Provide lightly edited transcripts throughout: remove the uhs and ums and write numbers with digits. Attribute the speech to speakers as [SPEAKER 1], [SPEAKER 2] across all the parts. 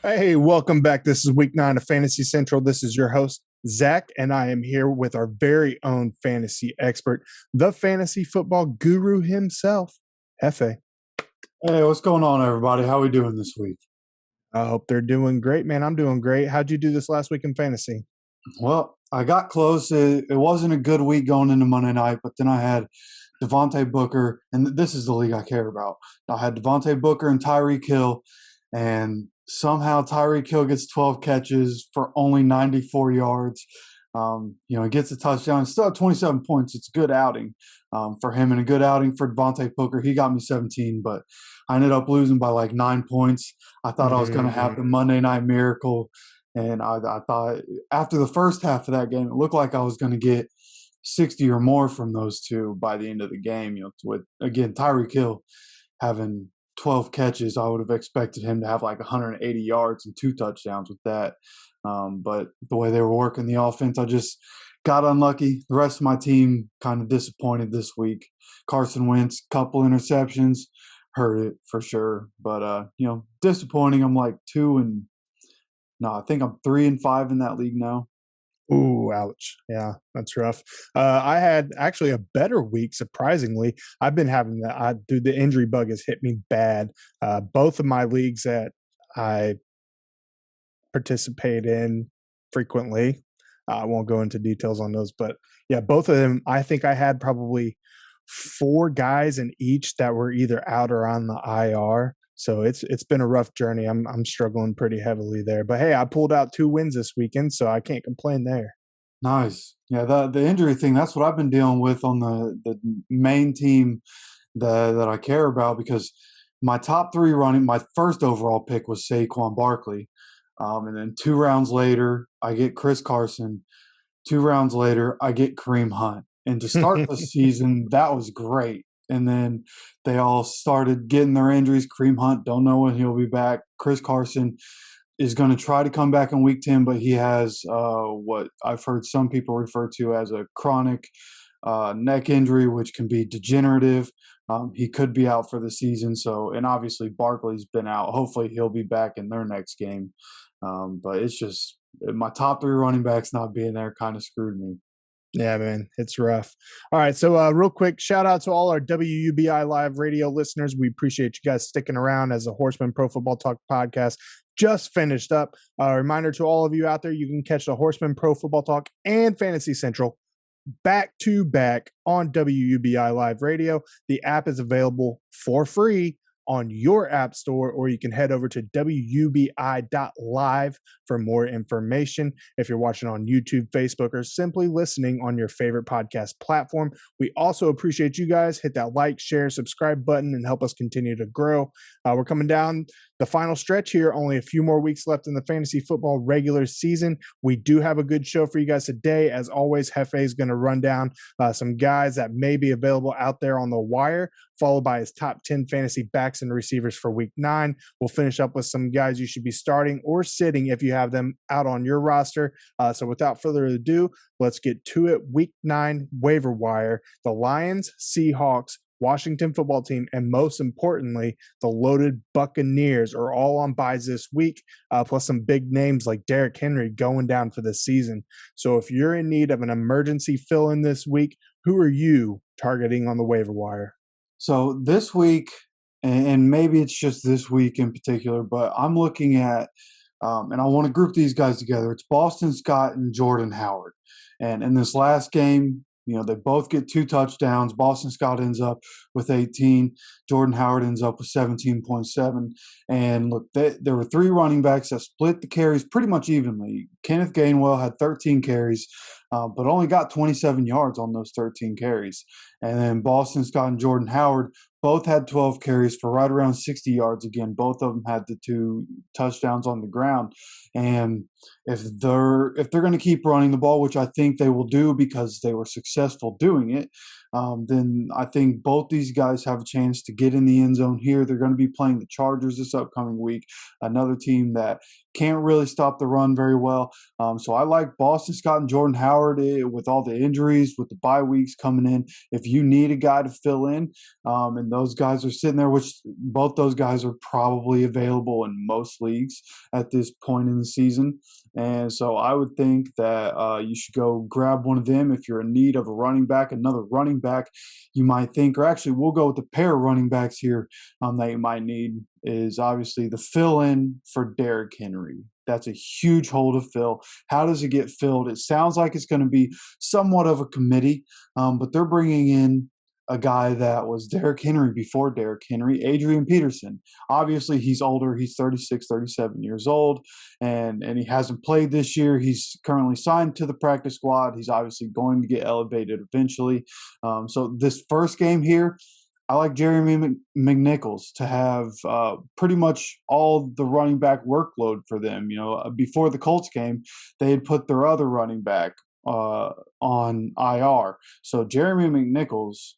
[SPEAKER 1] Hey, welcome back. This is week 9 of Fantasy Central. This is your host, Zach, and I am here with our very own fantasy expert, the fantasy football guru himself, Hefe.
[SPEAKER 2] Hey, what's going on, everybody? How we doing this week?
[SPEAKER 1] I hope they're doing great, man. I'm doing great. How'd you do this last week in fantasy?
[SPEAKER 2] Well, I got close. It wasn't a good week going into Monday night, but then I had Devontae Booker, and this is the league I care about. I had Devontae Booker and Tyreek Hill, and somehow Tyreek Hill gets 12 catches for only 94 yards. He gets a touchdown. Still at 27 points. It's a good outing for him and a good outing for Devontae Booker. He got me 17, but I ended up losing by like 9 points. I thought I was going to have the Monday night miracle. And I thought after the first half of that game, it looked like I was going to get 60 or more from those two by the end of the game. With, again, Tyreek Hill having 12 catches, I would have expected him to have like 180 yards and 2 touchdowns with that. But the way they were working the offense, I just got unlucky. The rest of my team kind of disappointed this week. Carson Wentz, couple interceptions, hurt it for sure. But, disappointing. I'm like 2 and no, I think I'm 3 and 5 in that league now.
[SPEAKER 1] Ooh, ouch. Yeah, that's rough. I had actually a better week, surprisingly. I've been having dude, the injury bug has hit me bad. Both of my leagues that I participate in frequently. I won't go into details on those, but yeah, both of them, I think I had probably 4 guys in each that were either out or on the IR. So it's been a rough journey. I'm struggling pretty heavily there. But hey, I pulled out 2 wins this weekend, so I can't complain there.
[SPEAKER 2] Nice. Yeah, the injury thing, that's what I've been dealing with on the main team that I care about because my top 3 running, my first overall pick was Saquon Barkley. And then 2 rounds later, I get Chris Carson. 2 rounds later, I get Kareem Hunt. And to start the season, that was great. And then they all started getting their injuries. Kareem Hunt, don't know when he'll be back. Chris Carson is going to try to come back in week 10, but he has what I've heard some people refer to as a chronic neck injury, which can be degenerative. He could be out for the season. So, and obviously Barkley's been out. Hopefully he'll be back in their next game. But it's just my top 3 running backs not being there kind of screwed me.
[SPEAKER 1] Yeah, man, it's rough. All right, so real quick, shout out to all our WUBI live radio listeners. We appreciate you guys sticking around as a Horseman Pro Football Talk podcast just finished up. A reminder to all of you out there, you can catch the Horseman Pro Football Talk and Fantasy Central back to back on WUBI live radio. The app is available for free on your app store, or you can head over to wubi.live for more information. If you're watching on YouTube, Facebook, or simply listening on your favorite podcast platform, we also appreciate you guys. Hit that like, share, subscribe button and help us continue to grow. We're coming down the final stretch here. Only a few more weeks left in the fantasy football regular season. We do have a good show for you guys today. As always, Hefe is going to run down some guys that may be available out there on the wire, followed by his top 10 fantasy backs and receivers for week 9. We'll finish up with some guys you should be starting or sitting if you have them out on your roster. So without further ado, let's get to it. Week 9 waiver wire. The Lions, Seahawks, Washington football team, and most importantly, the loaded Buccaneers are all on buys this week, plus some big names like Derrick Henry going down for the season. So if you're in need of an emergency fill-in this week, who are you targeting on the waiver wire?
[SPEAKER 2] So this week, and maybe it's just this week in particular, but I'm looking at, and I want to group these guys together. It's Boston Scott and Jordan Howard. And in this last game, they both get 2 touchdowns. Boston Scott ends up with 18. Jordan Howard ends up with 17.7. And look, there were 3 running backs that split the carries pretty much evenly. Kenneth Gainwell had 13 carries, but only got 27 yards on those 13 carries. And then Boston Scott and Jordan Howard both had 12 carries for right around 60 yards. Again, both of them had the 2 touchdowns on the ground. And if they're going to keep running the ball, which I think they will do because they were successful doing it, then I think both these guys have a chance to get in the end zone here. They're going to be playing the Chargers this upcoming week, another team that can't really stop the run very well. So I like Boston Scott and Jordan Howard with all the injuries, with the bye weeks coming in. If you need a guy to fill in, and those guys are sitting there, which both those guys are probably available in most leagues at this point in the season. And so I would think that you should go grab one of them if you're in need of a running back, another running back you might think, or actually we'll go with the pair of running backs here that you might need is obviously the fill-in for Derrick Henry. That's a huge hole to fill. How does it get filled? It sounds like it's going to be somewhat of a committee, but they're bringing in a guy that was Derrick Henry before Derrick Henry, Adrian Peterson. Obviously, he's older. He's 36, 37 years old, and he hasn't played this year. He's currently signed to the practice squad. He's obviously going to get elevated eventually. So this first game here, I like Jeremy McNichols to have pretty much all the running back workload for them. Before the Colts game, they had put their other running back on IR. So Jeremy McNichols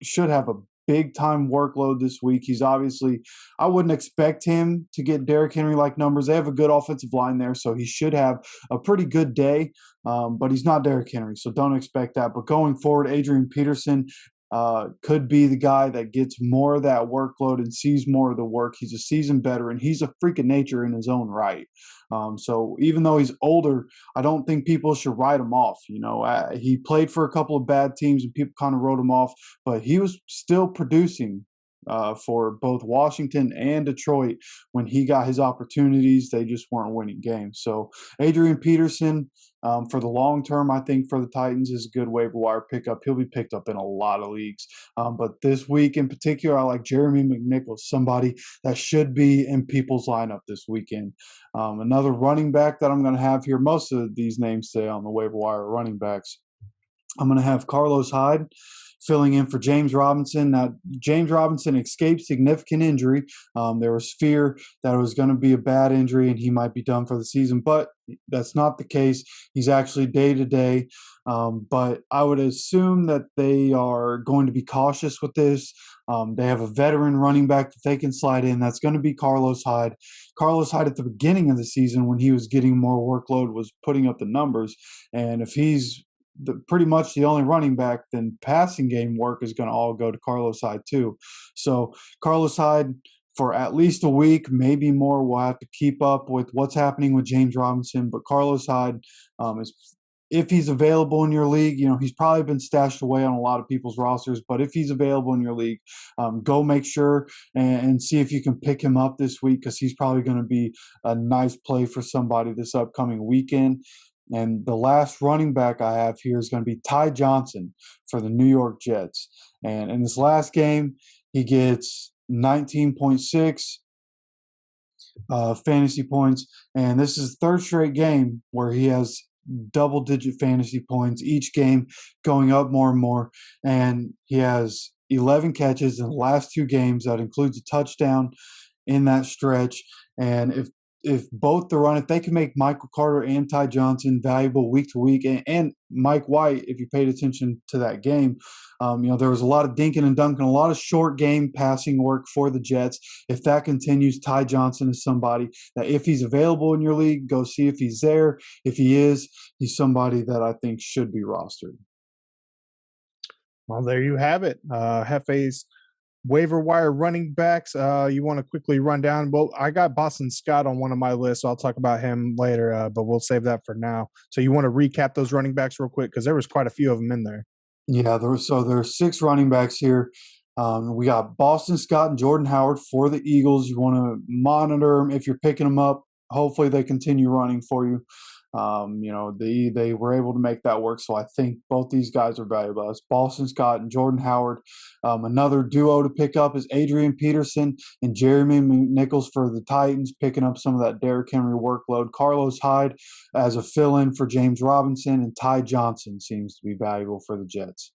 [SPEAKER 2] should have a big time workload this week. He's obviously, I wouldn't expect him to get Derrick Henry like numbers. They have a good offensive line there, so he should have a pretty good day. But he's not Derrick Henry, so don't expect that. But going forward, Adrian Peterson could be the guy that gets more of that workload and sees more of the work. He's a seasoned veteran. He's a freak of nature in his own right. So even though he's older, I don't think people should write him off. He played for a couple of bad teams and people kind of wrote him off, but he was still producing for both Washington and Detroit when he got his opportunities. They just weren't winning games. So Adrian Peterson, for the long term, I think for the Titans is a good waiver wire pickup. He'll be picked up in a lot of leagues. But this week in particular, I like Jeremy McNichols, somebody that should be in people's lineup this weekend. Another running back that I'm going to have here, most of these names today on the waiver wire are running backs. I'm going to have Carlos Hyde filling in for James Robinson. Now, James Robinson escaped significant injury. There was fear that it was going to be a bad injury and he might be done for the season, but that's not the case. He's actually day-to-day. But I would assume that they are going to be cautious with this. They have a veteran running back that they can slide in. That's going to be Carlos Hyde. Carlos Hyde at the beginning of the season when he was getting more workload was putting up the numbers. And if he's pretty much the only running back, then passing game work is going to all go to Carlos Hyde too. So Carlos Hyde for at least a week, maybe more. We'll have to keep up with what's happening with James Robinson. But Carlos Hyde is, if he's available in your league, he's probably been stashed away on a lot of people's rosters. But if he's available in your league, go make sure and see if you can pick him up this week because he's probably going to be a nice play for somebody this upcoming weekend. And the last running back I have here is going to be Ty Johnson for the New York Jets. And in this last game, he gets 19.6 fantasy points. And this is the third straight game where he has double-digit fantasy points, each game going up more and more. And he has 11 catches in the last two games. That includes a touchdown in that stretch. And if both the run, if they can make Michael Carter and Ty Johnson valuable week to week, and Mike White, if you paid attention to that game, there was a lot of dinking and dunking, a lot of short game passing work for the Jets. If that continues, Ty Johnson is somebody that if he's available in your league, go see if he's there. If he is, he's somebody that I think should be rostered.
[SPEAKER 1] Well, there you have it. Hefe's waiver wire running backs. You want to quickly run down? Well, I got Boston Scott on one of my lists, so I'll talk about him later, but we'll save that for now. So you want to recap those running backs real quick because there was quite a few of them in there.
[SPEAKER 2] Yeah, there are 6 running backs here. We got Boston Scott and Jordan Howard for the Eagles. You want to monitor them if you're picking them up. Hopefully they continue running for you. They were able to make that work, so I think both these guys are valuable. It's Boston Scott and Jordan Howard. Another duo to pick up is Adrian Peterson and Jeremy McNichols for the Titans, picking up some of that Derrick Henry workload. Carlos Hyde as a fill-in for James Robinson, and Ty Johnson seems to be valuable for the Jets.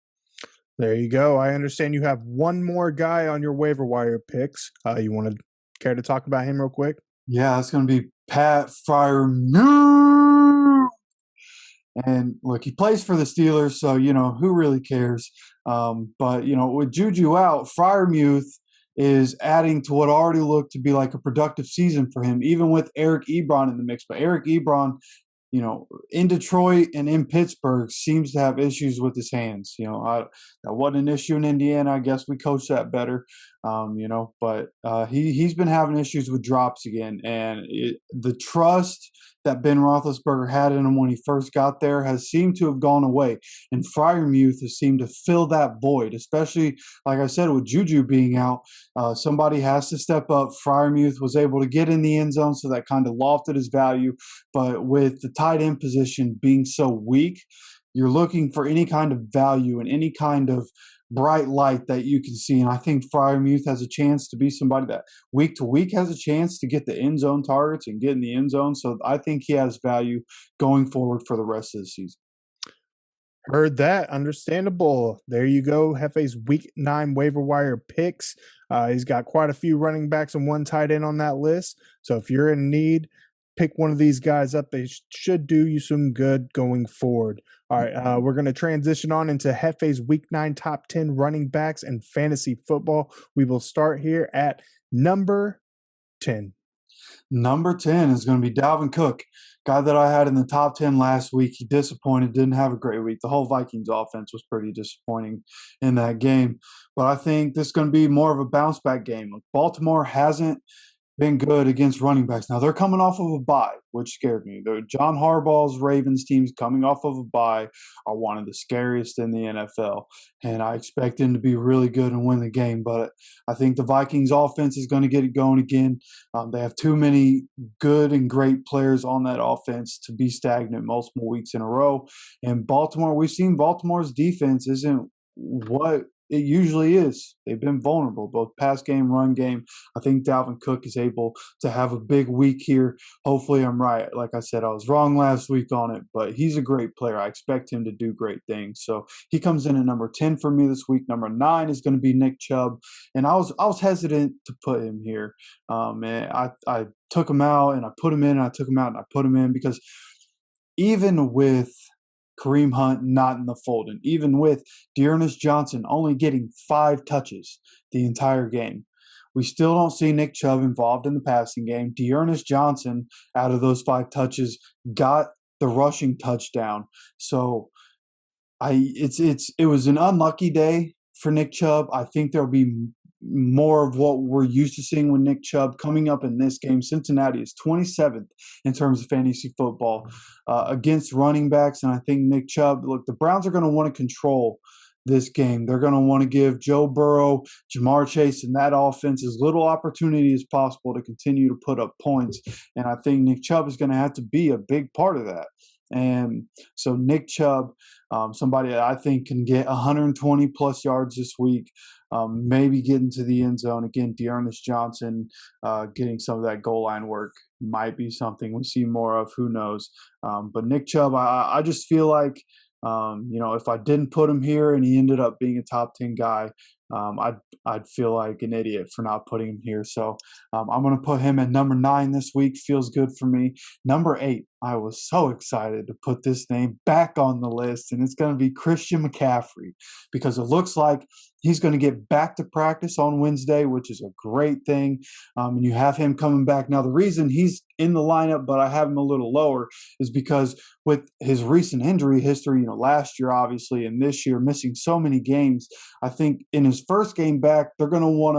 [SPEAKER 1] There you go. I understand you have one more guy on your waiver wire picks. You want to care to talk about him real quick?
[SPEAKER 2] Yeah, it's going to be Pat Friarmuth. And look, he plays for the Steelers, so who really cares? But with Juju out, Friarmuth is adding to what already looked to be like a productive season for him, even with Eric Ebron in the mix. But Eric Ebron, in Detroit and in Pittsburgh, seems to have issues with his hands. That wasn't an issue in Indiana. I guess we coached that better. But he's been having issues with drops again, and the trust that Ben Roethlisberger had in him when he first got there has seemed to have gone away, and Friarmuth has seemed to fill that void. Especially, like I said, with Juju being out, somebody has to step up. Friarmuth was able to get in the end zone, so that kind of lofted his value. But with the tight end position being so weak, you're looking for any kind of value and any kind of bright light that you can see. And I think Friarmuth has a chance to be somebody that week to week has a chance to get the end zone targets and get in the end zone. So I think he has value going forward for the rest of the season.
[SPEAKER 1] Heard that. Understandable. There you go. Hefe's week 9 waiver wire picks. He's got quite a few running backs and one tight end on that list. So if you're in need, pick one of these guys up. They should do you some good going forward. All right, we're going to transition on into Hefe's week 9 top 10 running backs and fantasy football. We will start here at number 10.
[SPEAKER 2] Number 10 is going to be Dalvin Cook, guy that I had in the top 10 last week. He disappointed, didn't have a great week. The whole Vikings offense was pretty disappointing in that game. But I think this is going to be more of a bounce back game. Baltimore hasn't been good against running backs. Now, they're coming off of a bye, which scared me. John Harbaugh's Ravens teams coming off of a bye are one of the scariest in the NFL, and I expect them to be really good and win the game. But I think the Vikings offense is going to get it going again. They have too many good and great players on that offense to be stagnant multiple weeks in a row. And Baltimore, we've seen Baltimore's defense isn't what it usually is. They've been vulnerable, both pass game, run game. I think Dalvin Cook is able to have a big week here. Hopefully I'm right. Like I said, I was wrong last week on it, but he's a great player. I expect him to do great things. So he comes in at number 10 for me this week. Number 9 is going to be Nick Chubb. And I was hesitant to put him here. And I took him out and I put him in, and I took him out and I put him in, because even with Kareem Hunt not in the fold, and even with Dearness Johnson only getting 5 touches the entire game, we still don't see Nick Chubb involved in the passing game. Dearness Johnson, out of those 5 touches, got the rushing touchdown. So it was an unlucky day for Nick Chubb. I think there'll be more of what we're used to seeing with Nick Chubb coming up in this game. Cincinnati is 27th in terms of fantasy football against running backs, and I think Nick Chubb, look, the Browns are going to want to control this game. They're going to want to give Joe Burrow, Jamar Chase, and that offense as little opportunity as possible to continue to put up points, and I think Nick Chubb is going to have to be a big part of that. And so Nick Chubb, somebody that I think can get 120 plus yards this week, maybe get into the end zone. Again, Dearness Johnson getting some of that goal line work might be something we see more of. Who knows? But Nick Chubb, I just feel like, if I didn't put him here and he ended up being a top 10 guy, I'd feel like an idiot for not putting him here. So I'm going to put him at number 9 this week. Feels good for me. Number 8, I was so excited to put this name back on the list, and it's going to be Christian McCaffrey, because it looks like he's going to get back to practice on Wednesday, which is a great thing. And you have him coming back. Now, the reason he's in the lineup, but I have him a little lower, is because with his recent injury history, last year, obviously, and this year, missing so many games, I think in his first game back, they're going to want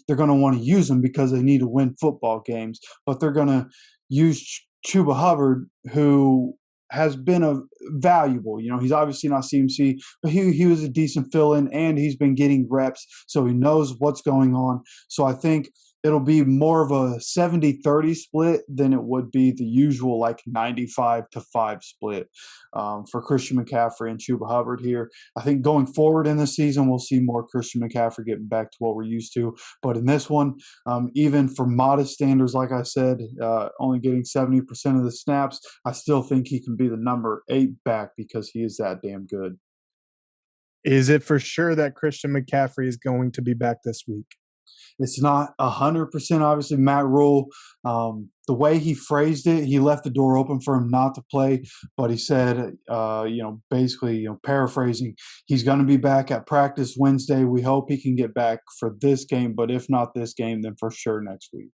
[SPEAKER 2] to use him because they need to win football games, but they're going to use Chuba Hubbard, who has been a valuable, he's obviously not CMC, but he was a decent fill-in, and he's been getting reps, so he knows what's going on. So I think it'll be more of a 70-30 split than it would be the usual 95-5 split for Christian McCaffrey and Chuba Hubbard here. I think going forward in the season, we'll see more Christian McCaffrey getting back to what we're used to. But in this one, even for modest standards, like I said, only getting 70% of the snaps, I still think he can be the number 8 back because he is that damn good.
[SPEAKER 1] Is it for sure that Christian McCaffrey is going to be back this week?
[SPEAKER 2] It's not 100% obviously Matt Rule. The way he phrased it, he left the door open for him not to play, but he said, basically, paraphrasing, he's going to be back at practice Wednesday. We hope he can get back for this game, but if not this game, then for sure next week.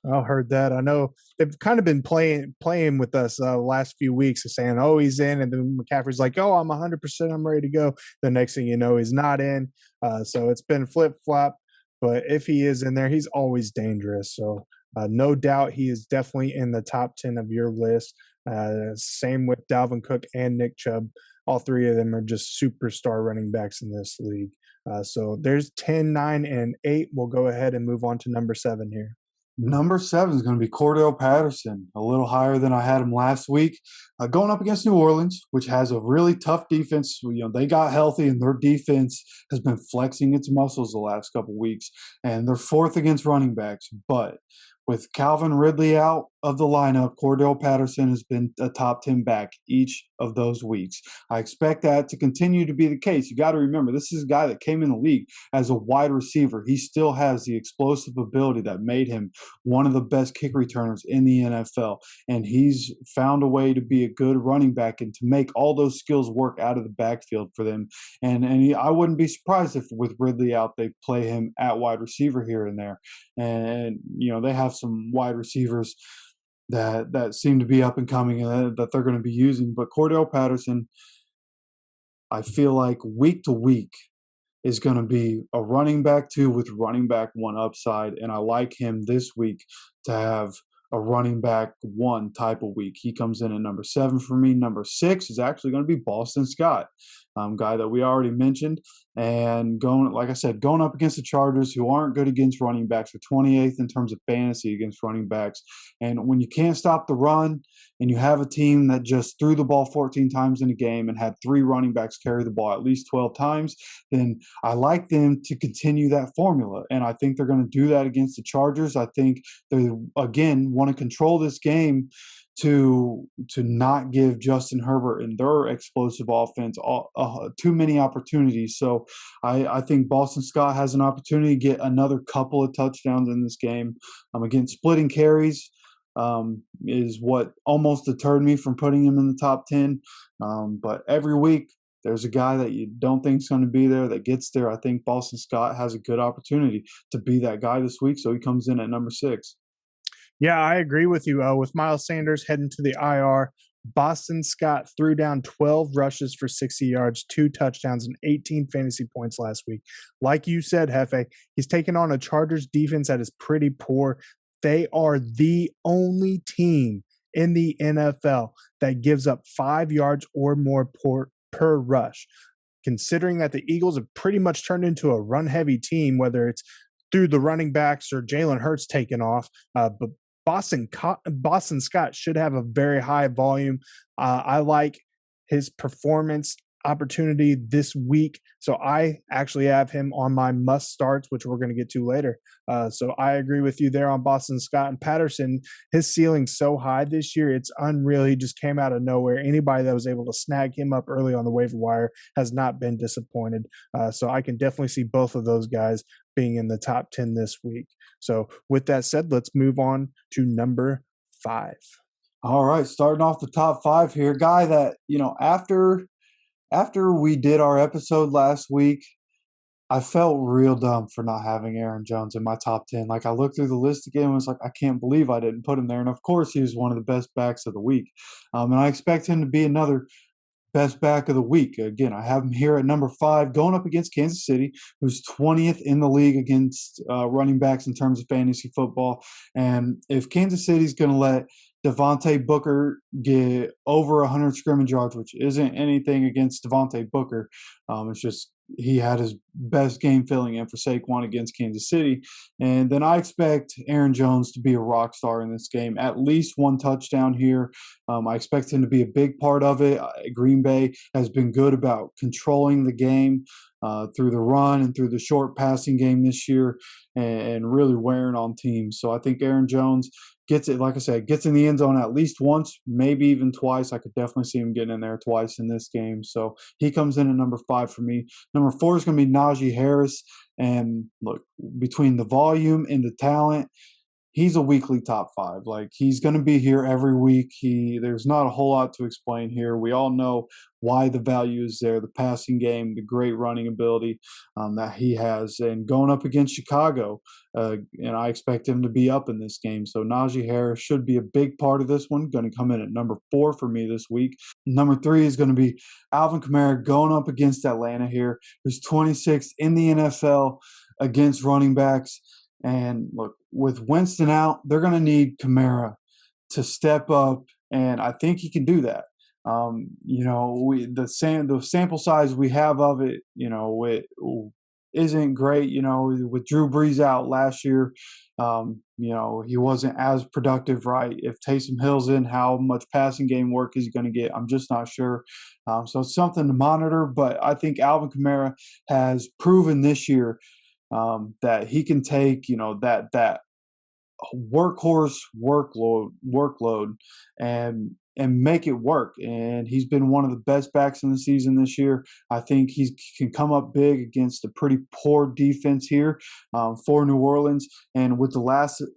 [SPEAKER 1] I heard that. I know they've kind of been playing with us the last few weeks, saying, "Oh, he's in," and then McCaffrey's like, "Oh, I'm 100%. I'm ready to go." The next thing you know, he's not in. So it's been flip flop. But if he is in there, he's always dangerous. So no doubt he is definitely in the top 10 of your list. Same with Dalvin Cook and Nick Chubb. All three of them are just superstar running backs in this league. So there's 10, 9, and 8. We'll go ahead and move on to number 7 here.
[SPEAKER 2] Number 7 is going to be Cordell Patterson, a little higher than I had him last week. Going up against New Orleans, which has a really tough defense. They got healthy, and their defense has been flexing its muscles the last couple weeks, and they're 4th against running backs. But with Calvin Ridley out of the lineup, Cordell Patterson has been a top 10 back each of those weeks. I expect that to continue to be the case. You got to remember, this is a guy that came in the league as a wide receiver. He still has the explosive ability that made him one of the best kick returners in the NFL. And he's found a way to be a good running back and to make all those skills work out of the backfield for them. And I wouldn't be surprised if with Ridley out, they play him at wide receiver here and there. And they have some wide receivers that seem to be up and coming and that they're going to be using. But Cordell Patterson, I feel like week to week is going to be a running back 2 with running back 1 upside. And I like him this week to have a running back 1 type of week. He comes in at number 7 for me. Number 6 is actually going to be Boston Scott, guy that we already mentioned. And going up against the Chargers, who aren't good against running backs. They're 28th in terms of fantasy against running backs. And when you can't stop the run and you have a team that just threw the ball 14 times in a game and had 3 running backs carry the ball at least 12 times, then I like them to continue that formula. And I think they're going to do that against the Chargers. I think they, again, want to control this game to not give Justin Herbert and their explosive offense too many opportunities. So I think Boston Scott has an opportunity to get another couple of touchdowns in this game. Again, splitting carries is what almost deterred me from putting him in the top 10. But every week, there's a guy that you don't think is going to be there that gets there. I think Boston Scott has a good opportunity to be that guy this week, so he comes in at number 6.
[SPEAKER 1] Yeah, I agree with you. With Miles Sanders heading to the IR, Boston Scott threw down 12 rushes for 60 yards, 2 touchdowns, and 18 fantasy points last week. Like you said, Hefe, he's taken on a Chargers defense that is pretty poor. They are the only team in the NFL that gives up 5 yards or more per rush. Considering that the Eagles have pretty much turned into a run-heavy team, whether it's through the running backs or Jalen Hurts taking off, but Boston Scott should have a very high volume. I like his performance opportunity this week. So I actually have him on my must starts, which we're going to get to later. So I agree with you there on Boston Scott. And Patterson, his ceiling's so high this year, it's unreal. He just came out of nowhere. Anybody that was able to snag him up early on the waiver wire has not been disappointed. So I can definitely see both of those guys being in the top 10 this week. So with that said, let's move on to number 5.
[SPEAKER 2] All right, starting off the top 5 here, guy that, after we did our episode last week, I felt real dumb for not having Aaron Jones in my top 10. Like, I looked through the list again and was like, I can't believe I didn't put him there. And of course, he was one of the best backs of the week. And I expect him to be another best back of the week. Again, I have him here at number 5, going up against Kansas City, who's 20th in the league against running backs in terms of fantasy football. And if Kansas City's going to let Devontae Booker get over 100 scrimmage yards, which isn't anything against Devontae Booker, it's just he had his best game filling in for Saquon against Kansas City. And then I expect Aaron Jones to be a rock star in this game, at least 1 touchdown here. I expect him to be a big part of it. Green Bay has been good about controlling the game. through the run and through the short passing game this year, and really wearing on teams. So I think Aaron Jones gets it, like I said, gets in the end zone at least once, maybe even twice. I could definitely see him getting in there twice in this game. So he comes in at number 5 for me. Number 4 is going to be Najee Harris. And look, between the volume and the talent, he's a weekly top 5. Like, he's going to be here every week. There's not a whole lot to explain here. We all know why the value is there, the passing game, the great running ability that he has. And going up against Chicago, and I expect him to be up in this game. So Najee Harris should be a big part of this one. Going to come in at number 4 for me this week. Number 3 is going to be Alvin Kamara going up against Atlanta here, who's 26th in the NFL against running backs. And look, with Winston out, they're going to need Kamara to step up, and I think he can do that. The sample size we have of it, it isn't great. With Drew Brees out last year, he wasn't as productive, right? If Taysom Hill's in, how much passing game work is he going to get? I'm just not sure. So it's something to monitor, but I think Alvin Kamara has proven this year that he can take, that workhorse workload and make it work. And he's been one of the best backs in the season this year. I think he can come up big against a pretty poor defense here for New Orleans. And with the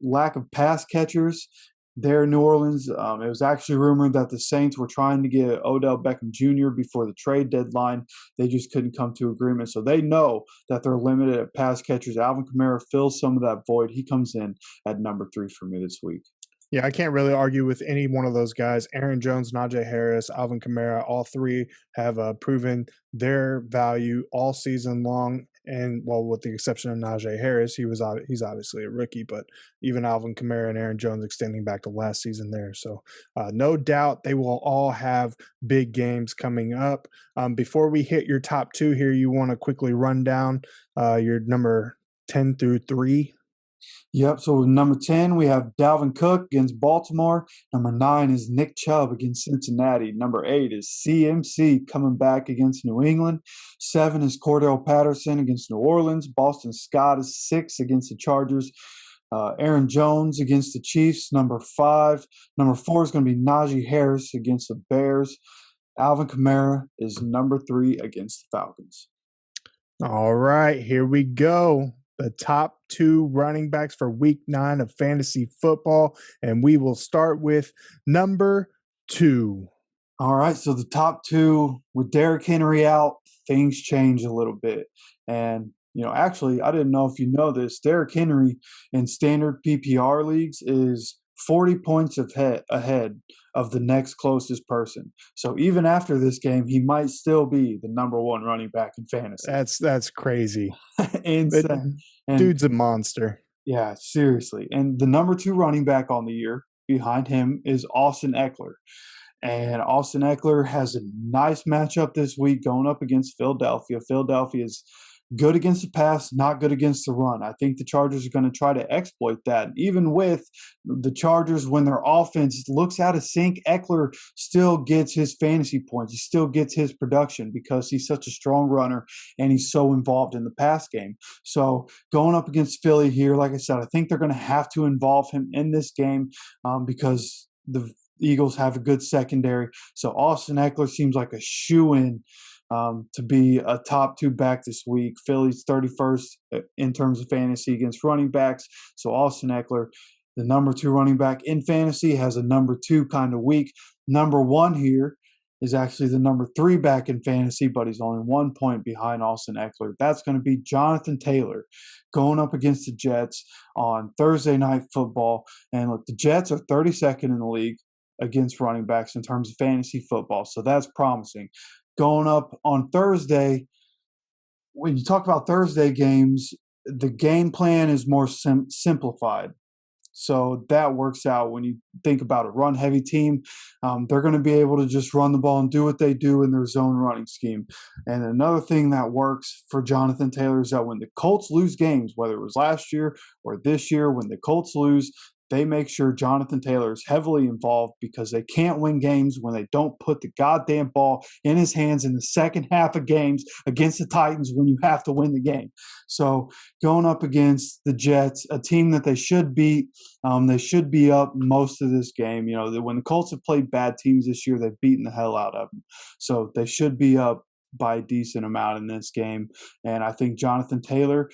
[SPEAKER 2] lack of pass catchers there in New Orleans, it was actually rumored that the Saints were trying to get Odell Beckham Jr. before the trade deadline. They just couldn't come to agreement. So they know that they're limited at pass catchers. Alvin Kamara fills some of that void. He comes in at number 3 for me this week.
[SPEAKER 1] Yeah, I can't really argue with any one of those guys. Aaron Jones, Najee Harris, Alvin Kamara, all 3 have proven their value all season long. And, well, with the exception of Najee Harris, he's obviously a rookie, but even Alvin Kamara and Aaron Jones extending back to last season there. So no doubt they will all have big games coming up. Before we hit your top 2 here, you want to quickly run down your number 10 through 3?
[SPEAKER 2] Yep. So number 10, we have Dalvin Cook against Baltimore. Number 9 is Nick Chubb against Cincinnati. Number 8 is CMC coming back against New England. 7 is Cordell Patterson against New Orleans. Boston Scott is 6 against the Chargers. Aaron Jones against the Chiefs. Number 5. Number 4 is going to be Najee Harris against the Bears. Alvin Kamara is number 3 against the Falcons.
[SPEAKER 1] All right, here we go. The top 2 running backs for week 9 of fantasy football. And we will start with number 2.
[SPEAKER 2] All right. So the top 2, with Derrick Henry out, things change a little bit. And, actually, I didn't know if you know this. Derrick Henry in standard PPR leagues is 40 points ahead of the next closest person. So even after this game, he might still be the number 1 running back in fantasy.
[SPEAKER 1] That's crazy.
[SPEAKER 2] Insane.
[SPEAKER 1] Dude's a monster.
[SPEAKER 2] Yeah, seriously. And the number 2 running back on the year behind him is Austin Ekeler. And Austin Ekeler has a nice matchup this week going up against Philadelphia. Philadelphia is good against the pass, not good against the run. I think the Chargers are going to try to exploit that. Even with the Chargers, when their offense looks out of sync, Ekeler still gets his fantasy points. He still gets his production because he's such a strong runner and he's so involved in the pass game. So going up against Philly here, like I said, I think they're going to have to involve him in this game because the Eagles have a good secondary. So Austin Ekeler seems like a shoo-in to be a top 2 back this week. Philly's 31st in terms of fantasy against running backs. So Austin Ekeler, the number 2 running back in fantasy, has a number 2 kind of week. Number 1 here is actually the number 3 back in fantasy, but he's only 1 point behind Austin Ekeler. That's going to be Jonathan Taylor going up against the Jets on Thursday Night Football. And look, the Jets are 32nd in the league against running backs in terms of fantasy football. So that's promising. Going up on Thursday, when you talk about Thursday games, the game plan is more simplified. So that works out when you think about a run-heavy team. They're going to be able to just run the ball and do what they do in their zone running scheme. And another thing that works for Jonathan Taylor is that when the Colts lose games, whether it was last year or this year, when the Colts lose, they make sure Jonathan Taylor is heavily involved, because they can't win games when they don't put the goddamn ball in his hands in the second half of games against the Titans when you have to win the game. So going up against the Jets, a team that they should beat, they should be up most of this game. When the Colts have played bad teams this year, they've beaten the hell out of them. So they should be up by a decent amount in this game. And I think Jonathan Taylor,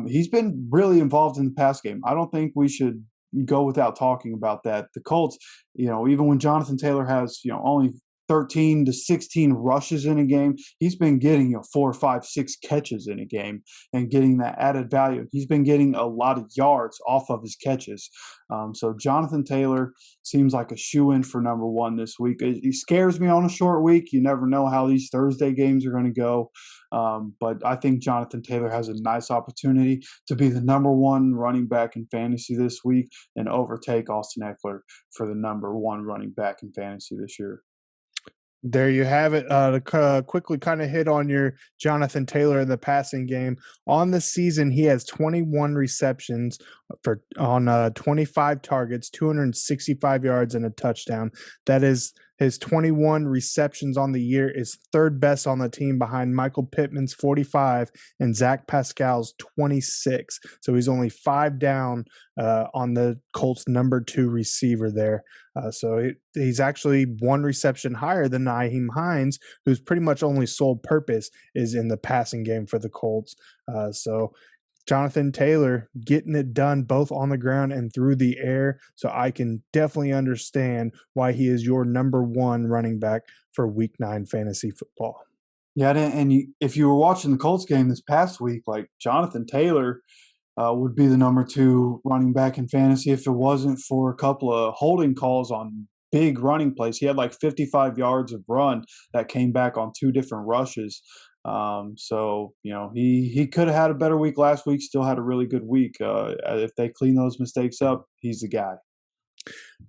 [SPEAKER 2] he's been really involved in the pass game. I don't think we should go without talking about that. The Colts, even when Jonathan Taylor has, only 13 to 16 rushes in a game, he's been getting 4, 5, 6 catches in a game and getting that added value. He's been getting a lot of yards off of his catches. So Jonathan Taylor seems like a shoo-in for number one this week. He scares me on a short week. You never know how these Thursday games are going to go. But I think Jonathan Taylor has a nice opportunity to be the number one running back in fantasy this week and overtake Austin Ekeler for the number one running back in fantasy this year.
[SPEAKER 1] There you have it. To quickly kind of hit on your Jonathan Taylor in the passing game. On the season, he has 21 receptions on 25 targets, 265 yards, and a touchdown. That is his 21 receptions on the year is third best on the team behind Michael Pittman's 45 and Zach Pascal's 26. So he's only 5 down on the Colts' number 2 receiver there. So he's actually 1 reception higher than Nyheim Hines, whose pretty much only sole purpose is in the passing game for the Colts. So Jonathan Taylor getting it done both on the ground and through the air. So I can definitely understand why he is your number 1 running back for Week 9 fantasy football.
[SPEAKER 2] Yeah, and if you were watching the Colts game this past week, like Jonathan Taylor would be the number 2 running back in fantasy if it wasn't for a couple of holding calls on big running plays. He had like 55 yards of run that came back on 2 different rushes. So he could have had a better week last week, still had a really good week. If they clean those mistakes up, he's the guy.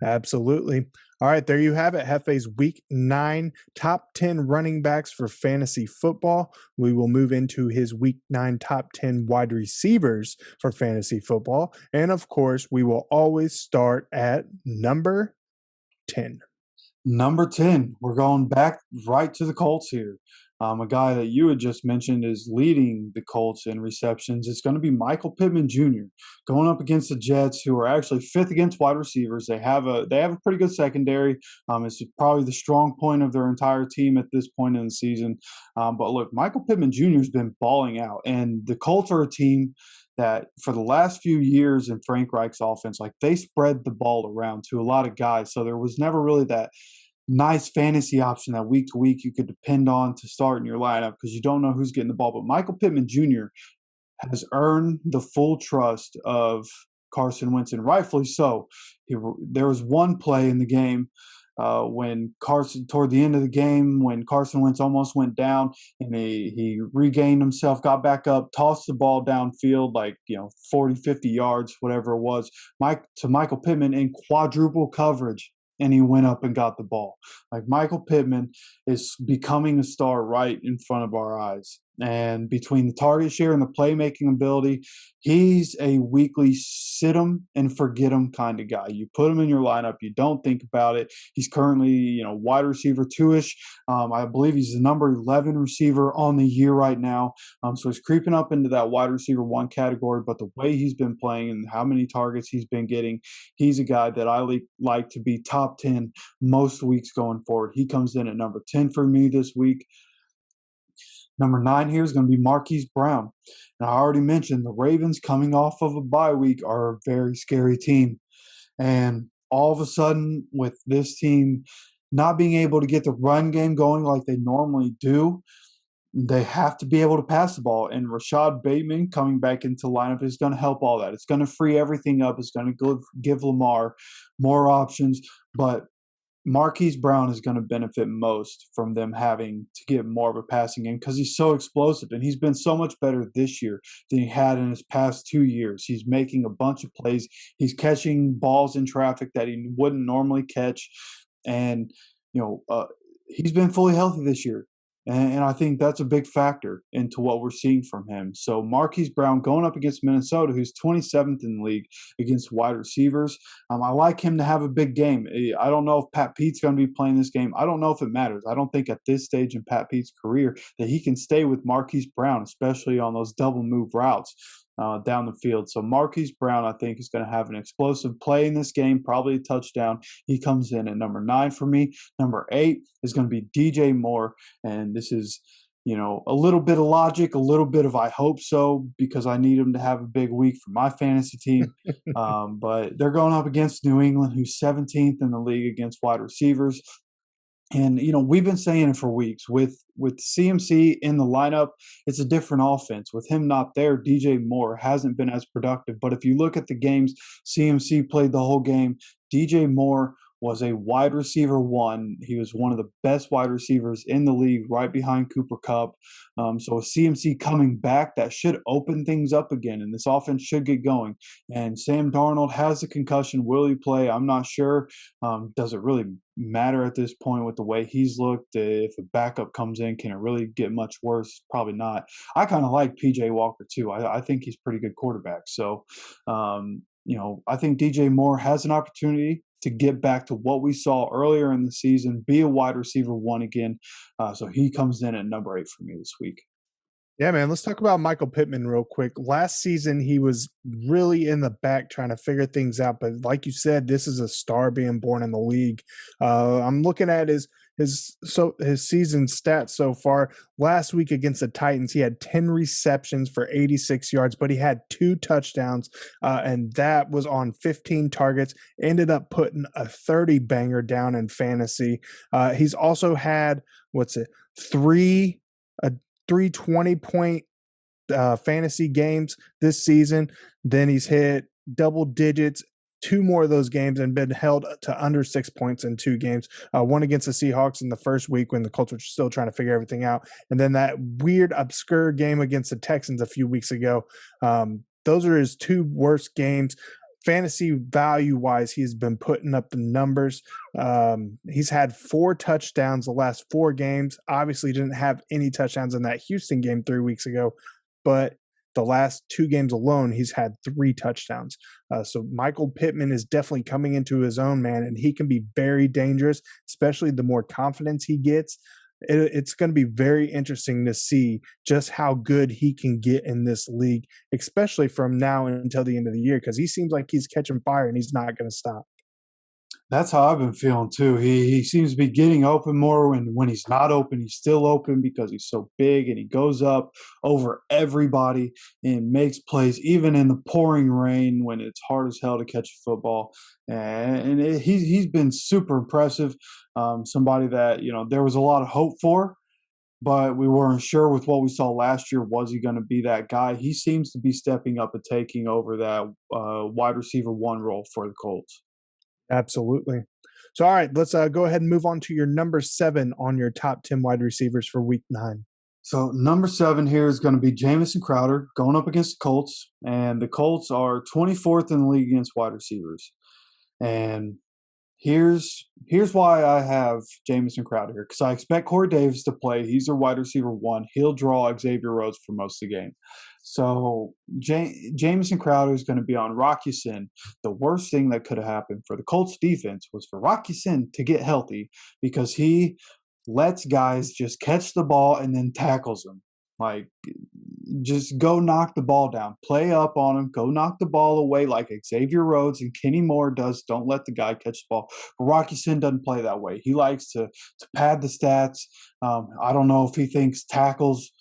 [SPEAKER 1] Absolutely. All right, there you have it. Hefe's Week 9 top 10 running backs for fantasy football. We will move into his Week 9 top 10 wide receivers for fantasy football. And of course, we will always start at number 10.
[SPEAKER 2] Number 10, we're going back right to the Colts here. A guy that you had just mentioned is leading the Colts in receptions. It's going to be Michael Pittman Jr. going up against the Jets, who are actually 5th against wide receivers. They have a pretty good secondary. It's probably the strong point of their entire team at this point in the season. But look, Michael Pittman Jr. has been balling out, and the Colts are a team that for the last few years in Frank Reich's offense, like they spread the ball around to a lot of guys. So there was never really that nice fantasy option that week to week you could depend on to start in your lineup because you don't know who's getting the ball. But Michael Pittman Jr. has earned the full trust of Carson Wentz, and rightfully so. There was one play in the game when toward the end of the game, when Carson Wentz almost went down, and he regained himself, got back up, tossed the ball downfield, 40, 50 yards, whatever it was, to Michael Pittman in quadruple coverage. And he went up and got the ball. Like Michael Pittman is becoming a star right in front of our eyes. And between the target share and the playmaking ability, he's a weekly sit him and forget him kind of guy. You put him in your lineup, you don't think about it. He's currently, wide receiver 2-ish. I believe he's the number 11 receiver on the year right now. So he's creeping up into that wide receiver 1 category. But the way he's been playing and how many targets he's been getting, he's a guy that I like to be top 10 most weeks going forward. He comes in at number 10 for me this week. Number 9 here is going to be Marquise Brown. And I already mentioned the Ravens coming off of a bye week are a very scary team. And all of a sudden, with this team not being able to get the run game going like they normally do, they have to be able to pass the ball. And Rashad Bateman coming back into lineup is going to help all that. It's going to free everything up. It's going to give Lamar more options. But Marquise Brown is going to benefit most from them having to get more of a passing game because he's so explosive, and he's been so much better this year than he had in his past 2 years. He's making a bunch of plays. He's catching balls in traffic that he wouldn't normally catch, and he's been fully healthy this year. And I think that's a big factor into what we're seeing from him. So Marquise Brown going up against Minnesota, who's 27th in the league against wide receivers. I like him to have a big game. I don't know if Pat Pete's going to be playing this game. I don't know if it matters. I don't think at this stage in Pat Pete's career that he can stay with Marquise Brown, especially on those double move routes down the field. So Marquise Brown, I think, is going to have an explosive play in this game, probably a touchdown. He comes in at number 9 for me. Number 8 is going to be DJ Moore, and this is, a little bit of logic, a little bit of I hope so, because I need him to have a big week for my fantasy team. But they're going up against New England, who's 17th in the league against wide receivers. And we've been saying it for weeks with CMC in the lineup, it's a different offense. With him not there, DJ Moore hasn't been as productive. But if you look at the games, CMC played the whole game. DJ Moore was a wide receiver 1. He was one of the best wide receivers in the league, right behind Cooper Kupp. So with CMC coming back, that should open things up again, and this offense should get going. And Sam Darnold has a concussion. Will he play? I'm not sure. Does it really matter at this point with the way he's looked? If a backup comes in, can it really get much worse? Probably not. I kind of like PJ Walker too. I think he's a pretty good quarterback. So, I think DJ Moore has an opportunity to get back to what we saw earlier in the season, be a wide receiver 1 again. So he comes in at number 8 for me this week.
[SPEAKER 1] Yeah, man. Let's talk about Michael Pittman real quick. Last season, he was really in the back trying to figure things out. But like you said, this is a star being born in the league. I'm looking at his season stats so far. Last week against the Titans, he had 10 receptions for 86 yards, but he had 2 touchdowns, and that was on 15 targets. Ended up putting a 30 banger down in fantasy. He's also had 3 20-point fantasy games this season. Then he's hit double digits 2 more of those games and been held to under 6 points in 2 games. One against the Seahawks in the first week when the Colts were still trying to figure everything out. And then that weird, obscure game against the Texans a few weeks ago. Those are his 2 worst games. Fantasy value-wise, he's been putting up the numbers. He's had 4 touchdowns the last 4 games. Obviously didn't have any touchdowns in that Houston game 3 weeks ago, but the last 2 games alone, he's had 3 touchdowns. So Michael Pittman is definitely coming into his own, man, and he can be very dangerous, especially the more confidence he gets. It's going to be very interesting to see just how good he can get in this league, especially from now until the end of the year, because he seems like he's catching fire and he's not going to stop.
[SPEAKER 2] That's how I've been feeling too. He seems to be getting open more, and when he's not open, he's still open because he's so big and he goes up over everybody and makes plays even in the pouring rain when it's hard as hell to catch a football. And he's been super impressive. Somebody that there was a lot of hope for, but we weren't sure with what we saw last year. Was he going to be that guy? He seems to be stepping up and taking over that wide receiver 1 role for the Colts.
[SPEAKER 1] Absolutely. So, all right, let's go ahead and move on to your number 7 on your top 10 wide receivers for week 9.
[SPEAKER 2] So number 7 here is going to be Jamison Crowder going up against the Colts, and the Colts are 24th in the league against wide receivers. And here's why I have Jamison Crowder here, because I expect Corey Davis to play. He's their wide receiver 1. He'll draw Xavier Rhodes for most of the game. So Jamison Crowder is going to be on Rocky Sin. The worst thing that could have happened for the Colts defense was for Rocky Sin to get healthy, because he lets guys just catch the ball and then tackles them. Like, just go knock the ball down. Play up on him. Go knock the ball away like Xavier Rhodes and Kenny Moore does. Don't let the guy catch the ball. But Rocky Sin doesn't play that way. He likes to pad the stats. I don't know if he thinks tackles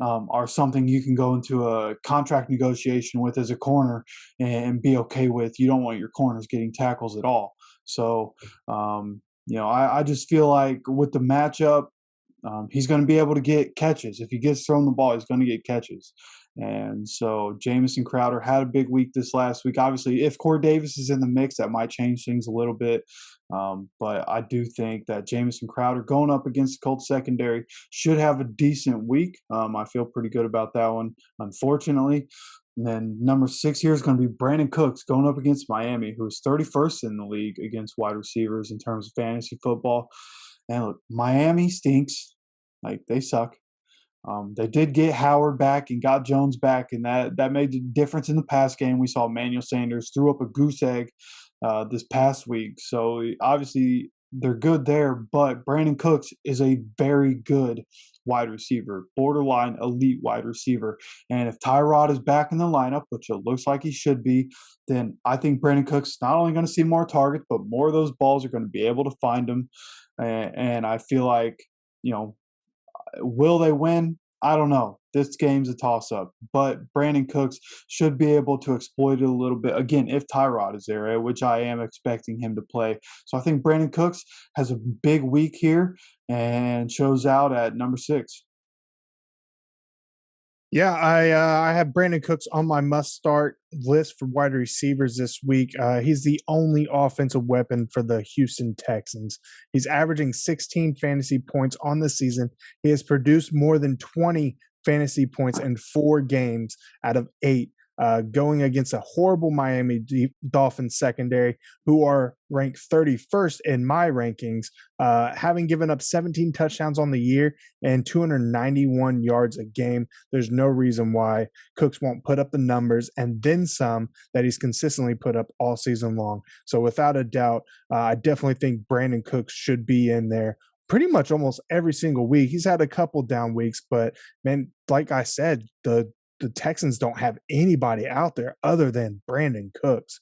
[SPEAKER 2] are something you can go into a contract negotiation with as a corner and be okay with. You don't want your corners getting tackles at all. So, I just feel like with the matchup, he's going to be able to get catches. If he gets thrown the ball, he's going to get catches. And so Jamison Crowder had a big week this last week. Obviously, if Corey Davis is in the mix, that might change things a little bit. But I do think that Jamison Crowder going up against the Colts secondary should have a decent week. I feel pretty good about that one, unfortunately. And then number 6 here is going to be Brandon Cooks going up against Miami, who is 31st in the league against wide receivers in terms of fantasy football. And look, Miami stinks. Like, they suck. They did get Howard back and got Jones back, and that made the difference in the pass game. We saw Emmanuel Sanders threw up a goose egg this past week. So obviously they're good there, but Brandon Cooks is a very good wide receiver, borderline elite wide receiver. And if Tyrod is back in the lineup, which it looks like he should be, then I think Brandon Cooks is not only going to see more targets, but more of those balls are going to be able to find him. And I feel like, you know, will they win? I don't know. This game's a toss-up, but Brandon Cooks should be able to exploit it a little bit. Again, if Tyrod is there, which I am expecting him to play. So I think Brandon Cooks has a big week here and shows out at number 6.
[SPEAKER 1] Yeah, I have Brandon Cooks on my must-start list for wide receivers this week. He's the only offensive weapon for the Houston Texans. He's averaging 16 fantasy points on the season. He has produced more than 20 fantasy points in 4 games out of 8. Going against a horrible Miami Dolphins secondary, who are ranked 31st in my rankings, having given up 17 touchdowns on the year and 291 yards a game. There's no reason why Cooks won't put up the numbers and then some that he's consistently put up all season long. So without a doubt, I definitely think Brandon Cooks should be in there pretty much almost every single week. He's had a couple down weeks, but man, like I said, the Texans don't have anybody out there other than Brandon Cooks.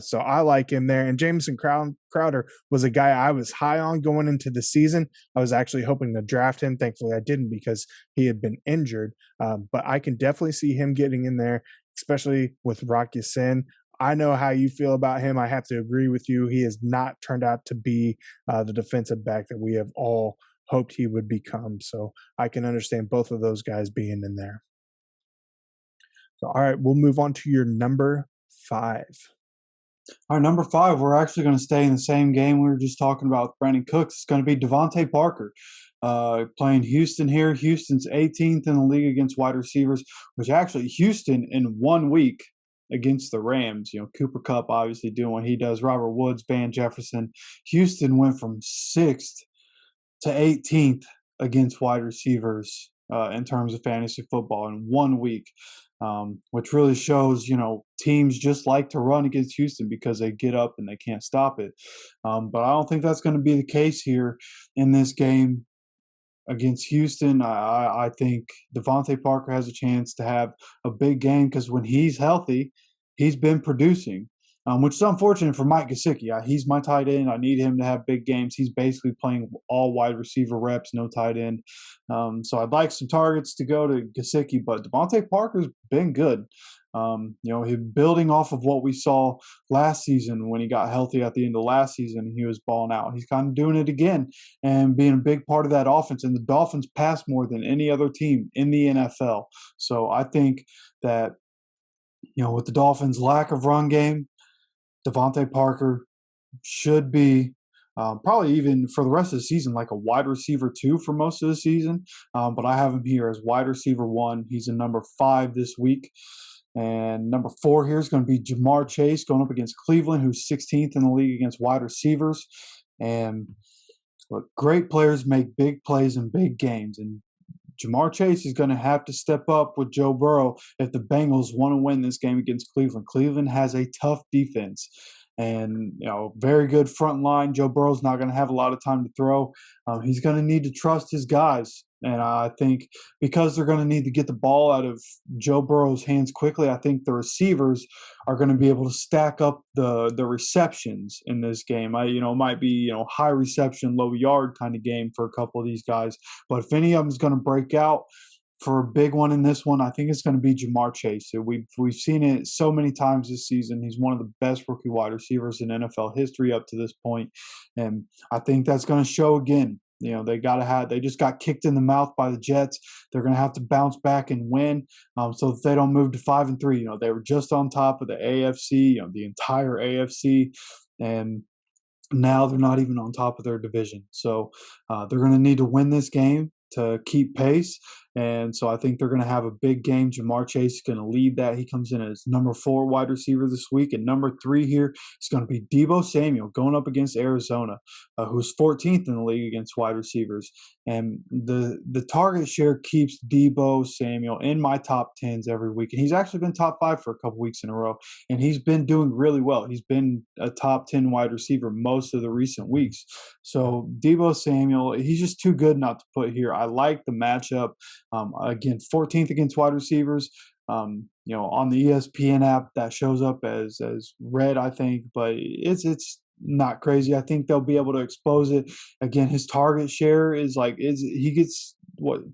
[SPEAKER 1] So I like him there. And Jamison Crowder was a guy I was high on going into the season. I was actually hoping to draft him. Thankfully, I didn't because he had been injured. But I can definitely see him getting in there, especially with Rock Ya-Sin. I know how you feel about him. I have to agree with you. He has not turned out to be the defensive back that we have all hoped he would become. So I can understand both of those guys being in there. So, all right, we'll move on to your number 5.
[SPEAKER 2] All right, number 5, we're actually going to stay in the same game we were just talking about with Brandon Cooks. It's going to be DeVante Parker playing Houston here. Houston's 18th in the league against wide receivers, which actually Houston in 1 week against the Rams. You know, Cooper Kupp obviously doing what he does, Robert Woods, Van Jefferson. Houston went from 6th to 18th against wide receivers in terms of fantasy football in 1 week. Which really shows, you know, teams just like to run against Houston because they get up and they can't stop it. But I don't think that's going to be the case here in this game against Houston. I think DeVante Parker has a chance to have a big game because when he's healthy, he's been producing. Which is unfortunate for Mike Gesicki. He's my tight end. I need him to have big games. He's basically playing all wide receiver reps, no tight end. So I'd like some targets to go to Gesicki, but DeVante Parker's been good. You know, he's building off of what we saw last season when he got healthy at the end of last season and he was balling out. He's kind of doing it again and being a big part of that offense. And the Dolphins pass more than any other team in the NFL. So I think that, you know, with the Dolphins' lack of run game, DeVante Parker should be probably even for the rest of the season like a wide receiver 2 for most of the season. But I have him here as wide receiver 1. He's in number 5 this week. And number 4 here is going to be Jamar Chase going up against Cleveland, who's 16th in the league against wide receivers. And look, great players make big plays in big games. And Jamar Chase is going to have to step up with Joe Burrow if the Bengals want to win this game against Cleveland. Cleveland has a tough defense and, you know, very good front line. Joe Burrow's not going to have a lot of time to throw. He's going to need to trust his guys. And I think because they're going to need to get the ball out of Joe Burrow's hands quickly, I think the receivers are going to be able to stack up the receptions in this game. It might be, high reception, low yard kind of game for a couple of these guys. But if any of them is going to break out for a big one in this one, I think it's going to be Jamar Chase. We've seen it so many times this season. He's one of the best rookie wide receivers in NFL history up to this point, and I think that's going to show again. They just got kicked in the mouth by the Jets. They're going to have to bounce back and win so that they don't move to 5-3. They were just on top of the AFC, the entire AFC, and now they're not even on top of their division. So they're going to need to win this game to keep pace. And so I think they're going to have a big game. Jamar Chase is going to lead that. He comes in as number 4 wide receiver this week. And number 3 here is going to be Deebo Samuel going up against Arizona, who's 14th in the league against wide receivers. And the target share keeps Deebo Samuel in my top 10s every week. And he's actually been top 5 for a couple weeks in a row. And he's been doing really well. He's been a top 10 wide receiver most of the recent weeks. So Deebo Samuel, he's just too good not to put here. I like the matchup. Again, 14th against wide receivers. On the ESPN app that shows up as red, I think, but it's not crazy. I think they'll be able to expose it. Again, his target share he gets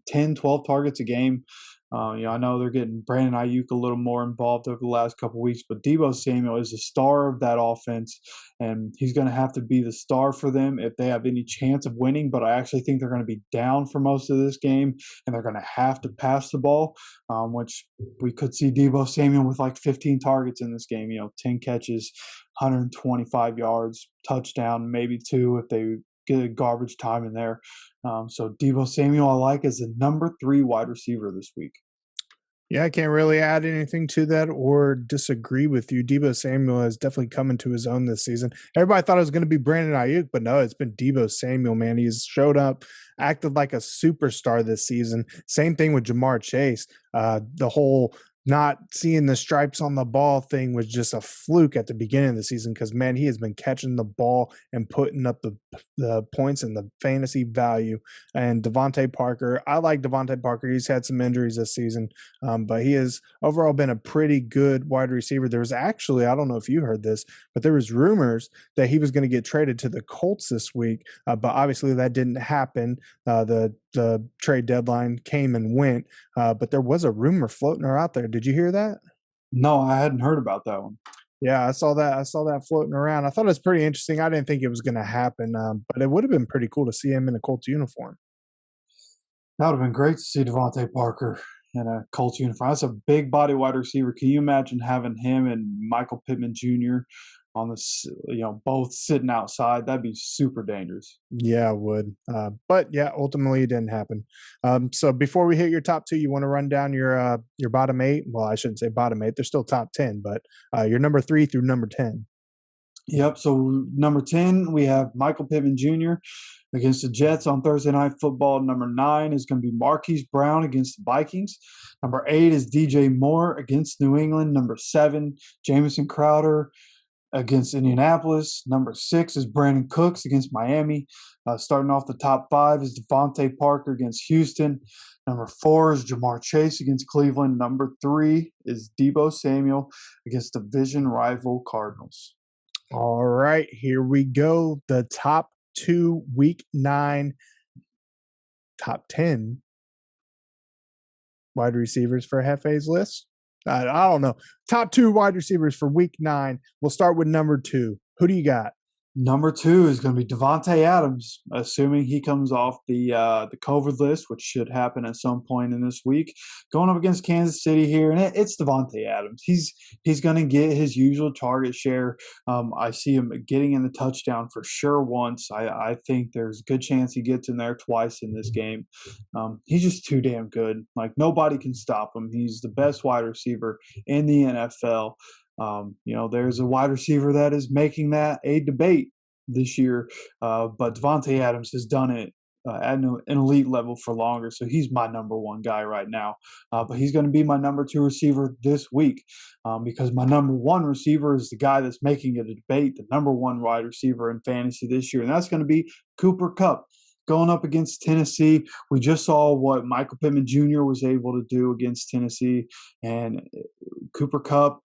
[SPEAKER 2] 10, 12 targets a game. I know they're getting Brandon Ayuk a little more involved over the last couple of weeks, but Deebo Samuel is the star of that offense, and he's going to have to be the star for them if they have any chance of winning. But I actually think they're going to be down for most of this game, and they're going to have to pass the ball, which we could see Deebo Samuel with like 15 targets in this game, 10 catches, 125 yards, touchdown, maybe 2 if they get a garbage time in there. So Deebo Samuel I like as the number 3 wide receiver this week.
[SPEAKER 1] Yeah, I can't really add anything to that or disagree with you. Deebo Samuel has definitely come into his own this season. Everybody thought it was going to be Brandon Ayuk, but no, it's been Deebo Samuel, man. He's showed up, acted like a superstar this season. Same thing with Jamar Chase. The whole not seeing the stripes on the ball thing was just a fluke at the beginning of the season because, man, he has been catching the ball and putting up the points and the fantasy value. And DeVante Parker, I like DeVante Parker. He's had some injuries this season, but he has overall been a pretty good wide receiver. There was actually, I don't know if you heard this, but there was rumors that he was going to get traded to the Colts this week, but obviously that didn't happen. The trade deadline came and went, but there was a rumor floating out there. Did you hear that?
[SPEAKER 2] No, I hadn't heard about that one.
[SPEAKER 1] Yeah, I saw that. I saw that floating around. I thought it was pretty interesting. I didn't think it was going to happen, but it would have been pretty cool to see him in a Colts uniform.
[SPEAKER 2] That would have been great to see DeVante Parker in a Colts uniform. That's a big body wide receiver. Can you imagine having him and Michael Pittman Jr. on this, both sitting outside? That'd be super dangerous.
[SPEAKER 1] Yeah, it would. But yeah, ultimately it didn't happen. So before we hit your top 2, you want to run down your bottom 8? Well, I shouldn't say bottom 8. They're still top 10, but your number 3 through number 10.
[SPEAKER 2] Yep. So number 10, we have Michael Pittman Jr. against the Jets on Thursday Night Football. Number 9 is going to be Marquise Brown against the Vikings. Number 8 is DJ Moore against New England. Number 7, Jamison Crowder against Indianapolis. Number 6 is Brandon Cooks against Miami. Starting off the top 5 is DeVante Parker against Houston. Number 4 is Jamar Chase against Cleveland. Number 3 is Deebo Samuel against division rival Cardinals.
[SPEAKER 1] All right, here we go. The top 2 week 9, top 10 wide receivers for Hefe's list. I don't know. Top 2 wide receivers for week 9. We'll start with number 2. Who do you got?
[SPEAKER 2] Number 2 is going to be Davante Adams, assuming he comes off the COVID list, which should happen at some point in this week. Going up against Kansas City here, and it's Davante Adams. He's going to get his usual target share. I see him getting in the touchdown for sure once. I think there's a good chance he gets in there twice in this game. He's just too damn good. Like, nobody can stop him. He's the best wide receiver in the NFL. There's a wide receiver that is making that a debate this year, but Davante Adams has done it at an elite level for longer, so he's my number 1 guy right now. But he's going to be my number 2 receiver this week because my number 1 receiver is the guy that's making it a debate, the number 1 wide receiver in fantasy this year, and that's going to be Cooper Kupp. Going up against Tennessee, we just saw what Michael Pittman Jr. was able to do against Tennessee, and Cooper Kupp,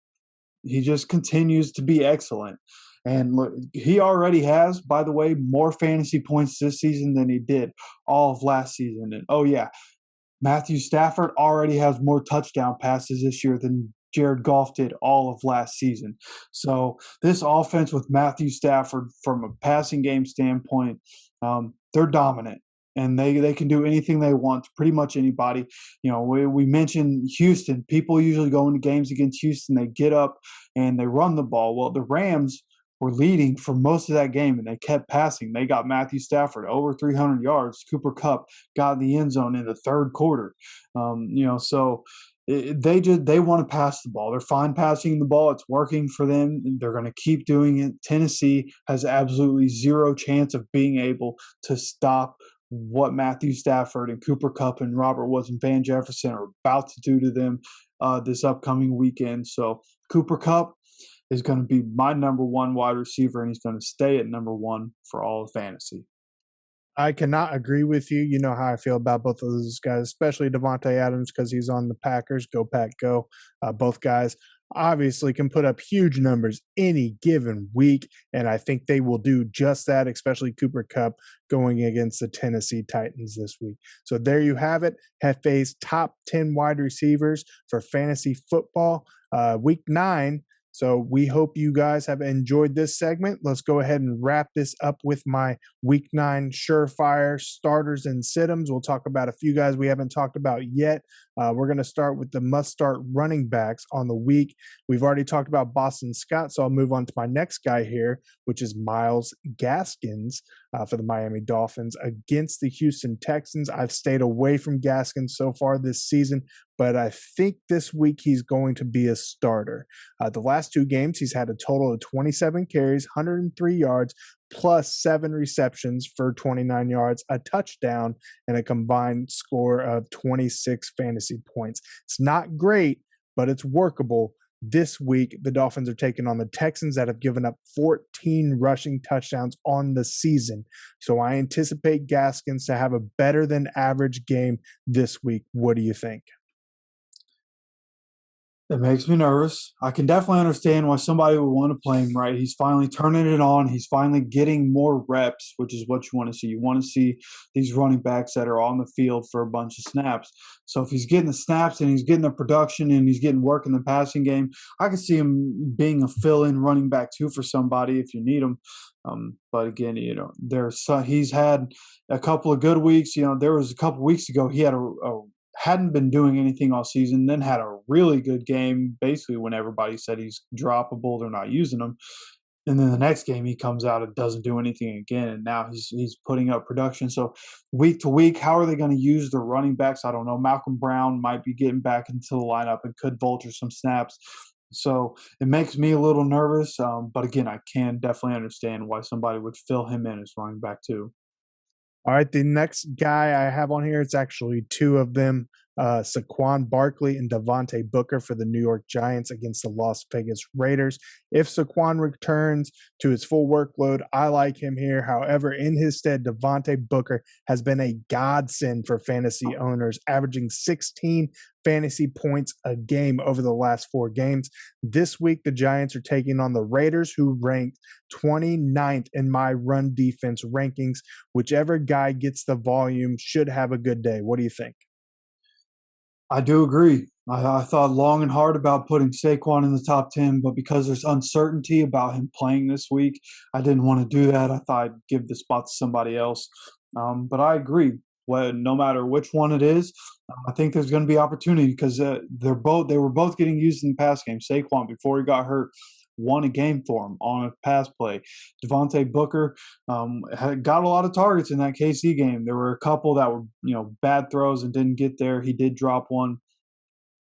[SPEAKER 2] he just continues to be excellent. And look, he already has, by the way, more fantasy points this season than he did all of last season. And, oh, yeah, Matthew Stafford already has more touchdown passes this year than Jared Goff did all of last season. So this offense with Matthew Stafford, from a passing game standpoint, they're dominant. And they can do anything they want to pretty much anybody. We mentioned Houston. People usually go into games against Houston. They get up and they run the ball. Well, the Rams were leading for most of that game, and they kept passing. They got Matthew Stafford over 300 yards. Cooper Kupp got in the end zone in the third quarter. So they want to pass the ball. They're fine passing the ball. It's working for them. They're going to keep doing it. Tennessee has absolutely zero chance of being able to stop what Matthew Stafford and Cooper Kupp and Robert Woods and Van Jefferson are about to do to them this upcoming weekend. So Cooper Kupp is going to be my number one wide receiver, and he's going to stay at number one for all of fantasy.
[SPEAKER 1] I cannot agree with you. You know how I feel about both of those guys, especially Devontae Adams because he's on the Packers. Go Pack, go. Both guys obviously can put up huge numbers any given week, and I think they will do just that, especially Cooper Kupp going against the Tennessee Titans this week. So there you have it, Hefe's top 10 wide receivers for fantasy football, week 9. So we hope you guys have enjoyed this segment. Let's go ahead and wrap this up with my week 9 surefire starters and sit-ems. We'll talk about a few guys we haven't talked about yet. We're going to start with the must-start running backs on the week. We've already talked about Boston Scott, so I'll move on to my next guy here, which is Myles Gaskins for the Miami Dolphins against the Houston Texans. I've stayed away from Gaskins so far this season, but I think this week he's going to be a starter. The last 2 games, he's had a total of 27 carries, 103 yards, plus 7 receptions for 29 yards, a touchdown, and a combined score of 26 fantasy points. It's not great, but it's workable. This week, the Dolphins are taking on the Texans that have given up 14 rushing touchdowns on the season. So I anticipate Gaskins to have a better than average game this week. What do you think?
[SPEAKER 2] It makes me nervous. I can definitely understand why somebody would want to play him, right? He's finally turning it on. He's finally getting more reps, which is what you want to see. You want to see these running backs that are on the field for a bunch of snaps. So if he's getting the snaps and he's getting the production and he's getting work in the passing game, I can see him being a fill-in running back too for somebody if you need him. But again, he's had a couple of good weeks. There was a couple weeks ago he had hadn't been doing anything all season, then had a really good game, basically when everybody said he's droppable, they're not using him. And then the next game he comes out and doesn't do anything again, and now he's putting up production. So week to week, how are they going to use the running backs? I don't know. Malcolm Brown might be getting back into the lineup and could vulture some snaps. So it makes me a little nervous. But again, I can definitely understand why somebody would fill him in as running back too.
[SPEAKER 1] All right, the next guy I have on here, it's actually 2 of them, Saquon Barkley and Devontae Booker for the New York Giants against the Las Vegas Raiders. If Saquon returns to his full workload, I like him here. However, in his stead, Devontae Booker has been a godsend for fantasy owners, averaging 16 fantasy points a game over the last 4 games. This week, the Giants are taking on the Raiders, who ranked 29th in my run defense rankings. Whichever guy gets the volume should have a good day. What do you think?
[SPEAKER 2] I do agree. I thought long and hard about putting Saquon in the top 10, but because there's uncertainty about him playing this week, I didn't want to do that. I thought I'd give the spot to somebody else. But I agree. No matter which one it is, I think there's going to be opportunity because they were both getting used in the pass game. Saquon, before he got hurt, won a game for him on a pass play. Devontae Booker got a lot of targets in that KC game. There were a couple that were bad throws and didn't get there. He did drop one.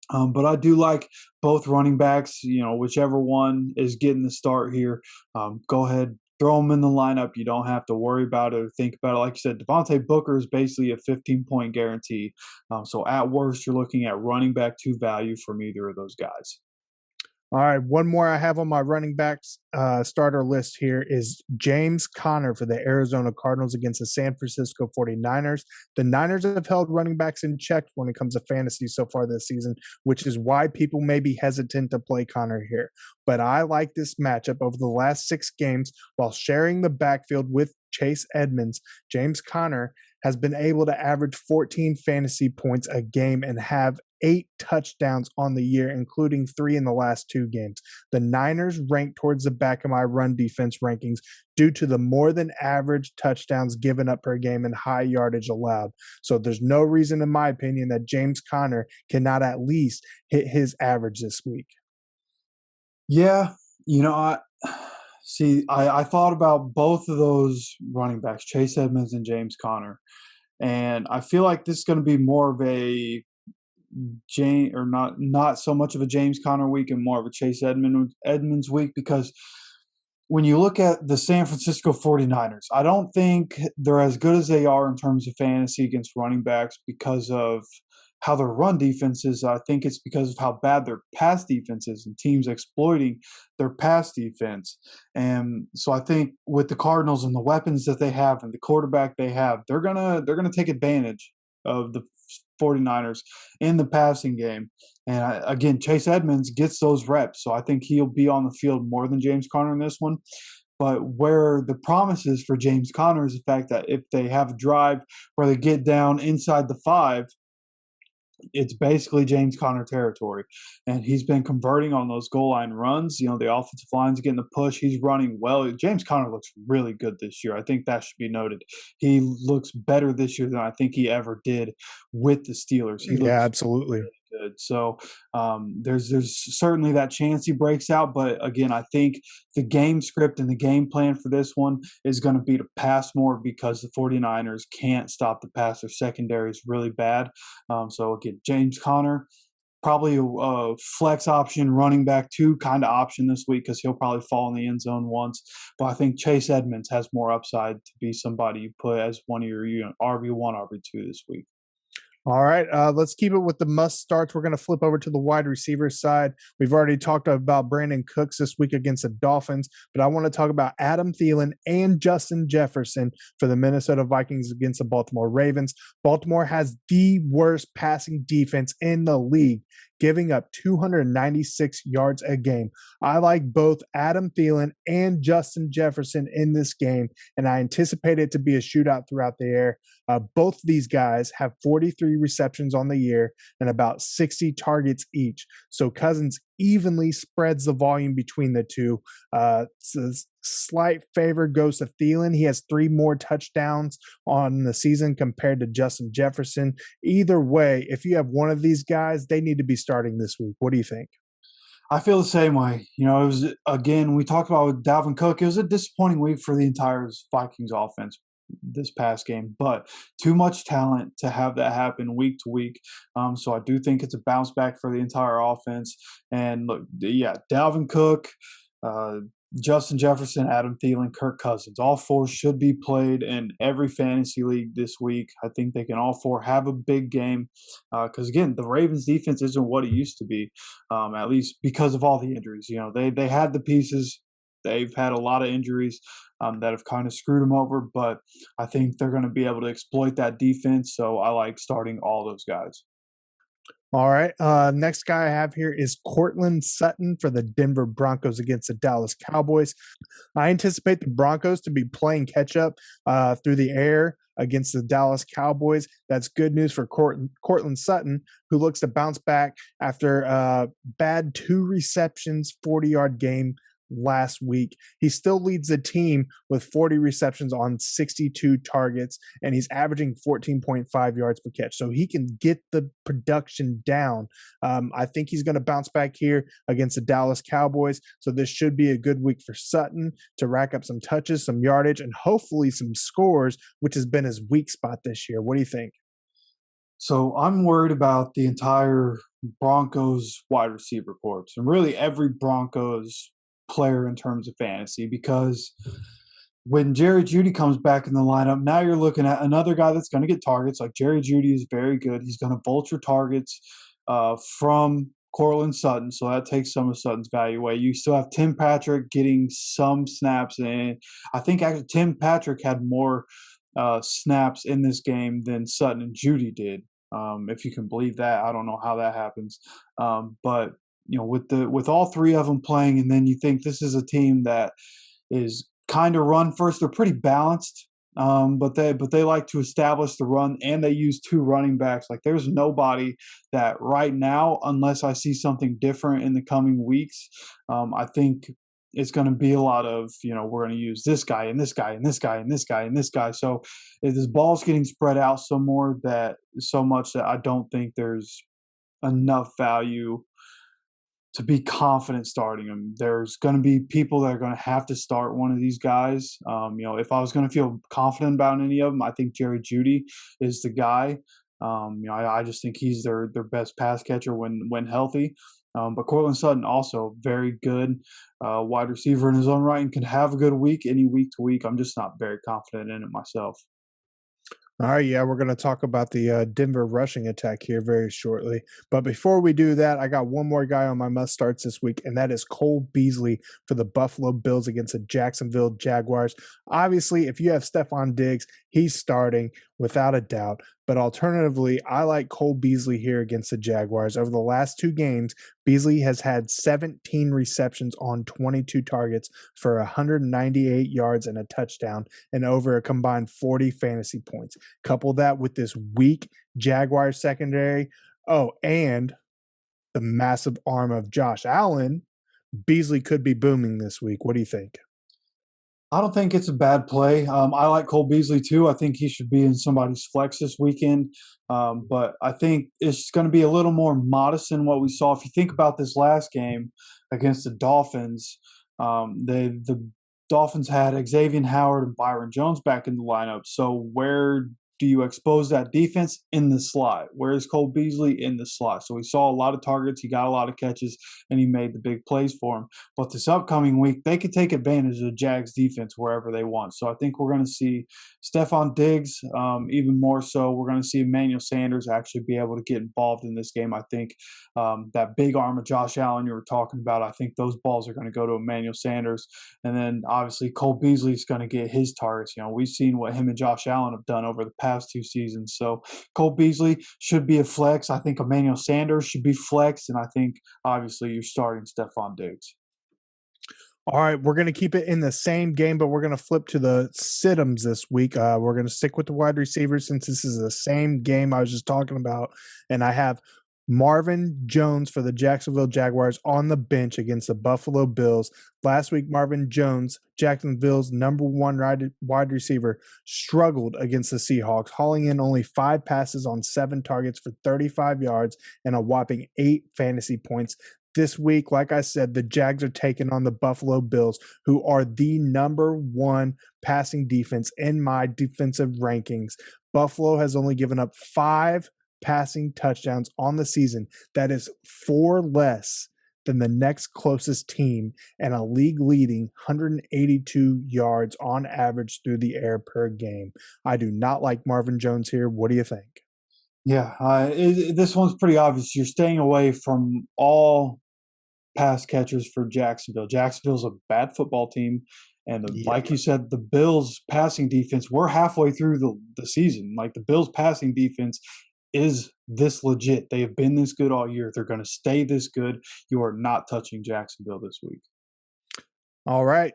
[SPEAKER 2] But I do like both running backs. Whichever one is getting the start here, go ahead, throw them in the lineup. You don't have to worry about it or think about it. Like you said, Devontae Booker is basically a 15-point guarantee. So at worst, you're looking at running back 2 value from either of those guys.
[SPEAKER 1] All right, one more I have on my running backs starter list here is James Conner for the Arizona Cardinals against the San Francisco 49ers. The Niners have held running backs in check when it comes to fantasy so far this season, which is why people may be hesitant to play Conner here. But I like this matchup over the last 6 games while sharing the backfield with Chase Edmonds. James Conner has been able to average 14 fantasy points a game and have 8 touchdowns on the year, including 3 in the last 2 games. The Niners rank towards the back of my run defense rankings due to the more than average touchdowns given up per game and high yardage allowed. So there's no reason, in my opinion, that James Conner cannot at least hit his average this week.
[SPEAKER 2] Yeah, See, I thought about both of those running backs, Chase Edmonds and James Conner, and I feel like this is going to be more of a James or not so much of a James Conner week and more of a Chase Edmonds week because when you look at the San Francisco 49ers, I don't think they're as good as they are in terms of fantasy against running backs because of how their run defense is. I think it's because of how bad their pass defense is and teams exploiting their pass defense. And so I think with the Cardinals and the weapons that they have and the quarterback they have, they're gonna take advantage of the 49ers in the passing game. And again, Chase Edmonds gets those reps, so I think he'll be on the field more than James Conner in this one. But where the promise is for James Conner is the fact that if they have a drive where they get down inside the 5, it's basically James Conner territory. And he's been converting on those goal line runs. You know, the offensive line's getting the push. He's running well. James Conner looks really good this year. I think that should be noted. He looks better this year than I think he ever did with the Steelers. He
[SPEAKER 1] Yeah,
[SPEAKER 2] looks
[SPEAKER 1] absolutely.
[SPEAKER 2] really good. So there's certainly that chance he breaks out. But again, I think the game script and the game plan for this one is going to be to pass more because the 49ers can't stop the pass. Their secondary is really bad. So again, James Conner, probably a flex option, running back 2 kind of option this week because he'll probably fall in the end zone once. But I think Chase Edmonds has more upside to be somebody you put as one of your RB1, RB2 this week.
[SPEAKER 1] All right, let's keep it with the must starts. We're going to flip over to the wide receiver side. We've already talked about Brandon Cooks this week against the Dolphins, but I want to talk about Adam Thielen and Justin Jefferson for the Minnesota Vikings against the Baltimore Ravens. Baltimore has the worst passing defense in the league, giving up 296 yards a game. I like both Adam Thielen and Justin Jefferson in this game, and I anticipate it to be a shootout throughout the air. Both of these guys have 43 receptions on the year and about 60 targets each. So Cousins evenly spreads the volume between the two. So slight favor goes to Thielen. He has 3 more touchdowns on the season compared to Justin Jefferson. Either way, if you have one of these guys, they need to be starting this week. What do you think?
[SPEAKER 2] I feel the same way. You know, it was, again, we talked about with Dalvin Cook, it was a disappointing week for the entire Vikings offense this past game, but too much talent to have that happen week to week. So I do think it's a bounce back for the entire offense. And look, yeah, Dalvin Cook, Justin Jefferson, Adam Thielen, Kirk Cousins, all 4 should be played in every fantasy league this week. I think they can all 4 have a big game because, again, the Ravens defense isn't what it used to be, at least because of all the injuries. You know, they had the pieces. They've had a lot of injuries that have kind of screwed them over, but I think they're going to be able to exploit that defense. So I like starting all those guys.
[SPEAKER 1] All right. Next guy I have here is Cortland Sutton for the Denver Broncos against the Dallas Cowboys. I anticipate the Broncos to be playing catch up through the air against the Dallas Cowboys. That's good news for Cortland Sutton, who looks to bounce back after a bad 2 receptions, 40-yard game last week. He still leads the team with 40 receptions on 62 targets, and he's averaging 14.5 yards per catch. So he can get the production down. I think he's going to bounce back here against the Dallas Cowboys. So this should be a good week for Sutton to rack up some touches, some yardage, and hopefully some scores, which has been his weak spot this year. What do you think?
[SPEAKER 2] So I'm worried about the entire Broncos wide receiver corps and really every Broncos player in terms of fantasy because when Jerry Jeudy comes back in the lineup, now you're looking at another guy that's going to get targets. Like Jerry Jeudy is very good. He's going to vulture targets from Cortland Sutton, so that takes some of Sutton's value away. You still have Tim Patrick getting some snaps, and I think actually Tim Patrick had more snaps in this game than Sutton and Jeudy did. If you can believe that, I don't know how that happens, but you know, with all 3 of them playing, and then you think this is a team that is kind of run first. They're pretty balanced, but they like to establish the run, and they use 2 running backs. Like there's nobody that right now, unless I see something different in the coming weeks, I think it's going to be a lot of, you know, we're going to use this guy and this guy and this guy and this guy and this guy. So this ball's getting spread out so much that I don't think there's enough value to be confident starting him. There's going to be people that are going to have to start one of these guys. If I was going to feel confident about any of them, I think Jerry Jeudy is the guy. I just think he's their best pass catcher when healthy. But Cortland Sutton also very good wide receiver in his own right and can have a good week any week to week. I'm just not very confident in it myself.
[SPEAKER 1] All right, yeah, we're going to talk about the Denver rushing attack here very shortly. But before we do that, I got one more guy on my must starts this week, and that is Cole Beasley for the Buffalo Bills against the Jacksonville Jaguars. Obviously, if you have Stephon Diggs, he's starting without a doubt. But alternatively, I like Cole Beasley here against the Jaguars. Over the last 2 games, Beasley has had 17 receptions on 22 targets for 198 yards and a touchdown and over a combined 40 fantasy points. Couple that with this weak Jaguars secondary. Oh, and the massive arm of Josh Allen. Beasley could be booming this week. What do you think?
[SPEAKER 2] I don't think it's a bad play. I like Cole Beasley too. I think he should be in somebody's flex this weekend. But I think it's going to be a little more modest than what we saw. If you think about this last game against the Dolphins, the Dolphins had Xavier Howard and Byron Jones back in the lineup. So where do you expose that defense? In the slot? Where is Cole Beasley? In the slot. So we saw a lot of targets, he got a lot of catches, and he made the big plays for him. But this upcoming week, they could take advantage of the Jags defense wherever they want. So I think we're going to see Stephon Diggs, even more so. We're going to see Emmanuel Sanders actually be able to get involved in this game. I think that big arm of Josh Allen you were talking about, I think those balls are going to go to Emmanuel Sanders. And then obviously Cole Beasley is going to get his targets. We've seen what him and Josh Allen have done over the past 2 seasons. So Cole Beasley should be a flex. I think Emmanuel Sanders should be flexed. And I think obviously you're starting Stephon Diggs.
[SPEAKER 1] All right, we're going to keep it in the same game, but we're going to flip to the sit-ems this week. We're going to stick with the wide receivers since this is the same game I was just talking about. And I have Marvin Jones for the Jacksonville Jaguars on the bench against the Buffalo Bills. Last week, Marvin Jones, Jacksonville's #1 wide receiver, struggled against the Seahawks, hauling in only 5 passes on 7 targets for 35 yards and a whopping 8 fantasy points. This week, like I said, the Jags are taking on the Buffalo Bills, who are the #1 passing defense in my defensive rankings. Buffalo has only given up 5 passing touchdowns on the season. That is 4 less than the next closest team and a league-leading 182 yards on average through the air per game. I do not like Marvin Jones here. What do you think?
[SPEAKER 2] Yeah, this one's pretty obvious. You're staying away from all pass catchers for Jacksonville. Jacksonville's a bad football team. And like you said, the Bills' passing defense, we're halfway through the season. Like the Bills' passing defense is this legit. They have been this good all year. They're going to stay this good. You are not touching Jacksonville this week.
[SPEAKER 1] All right.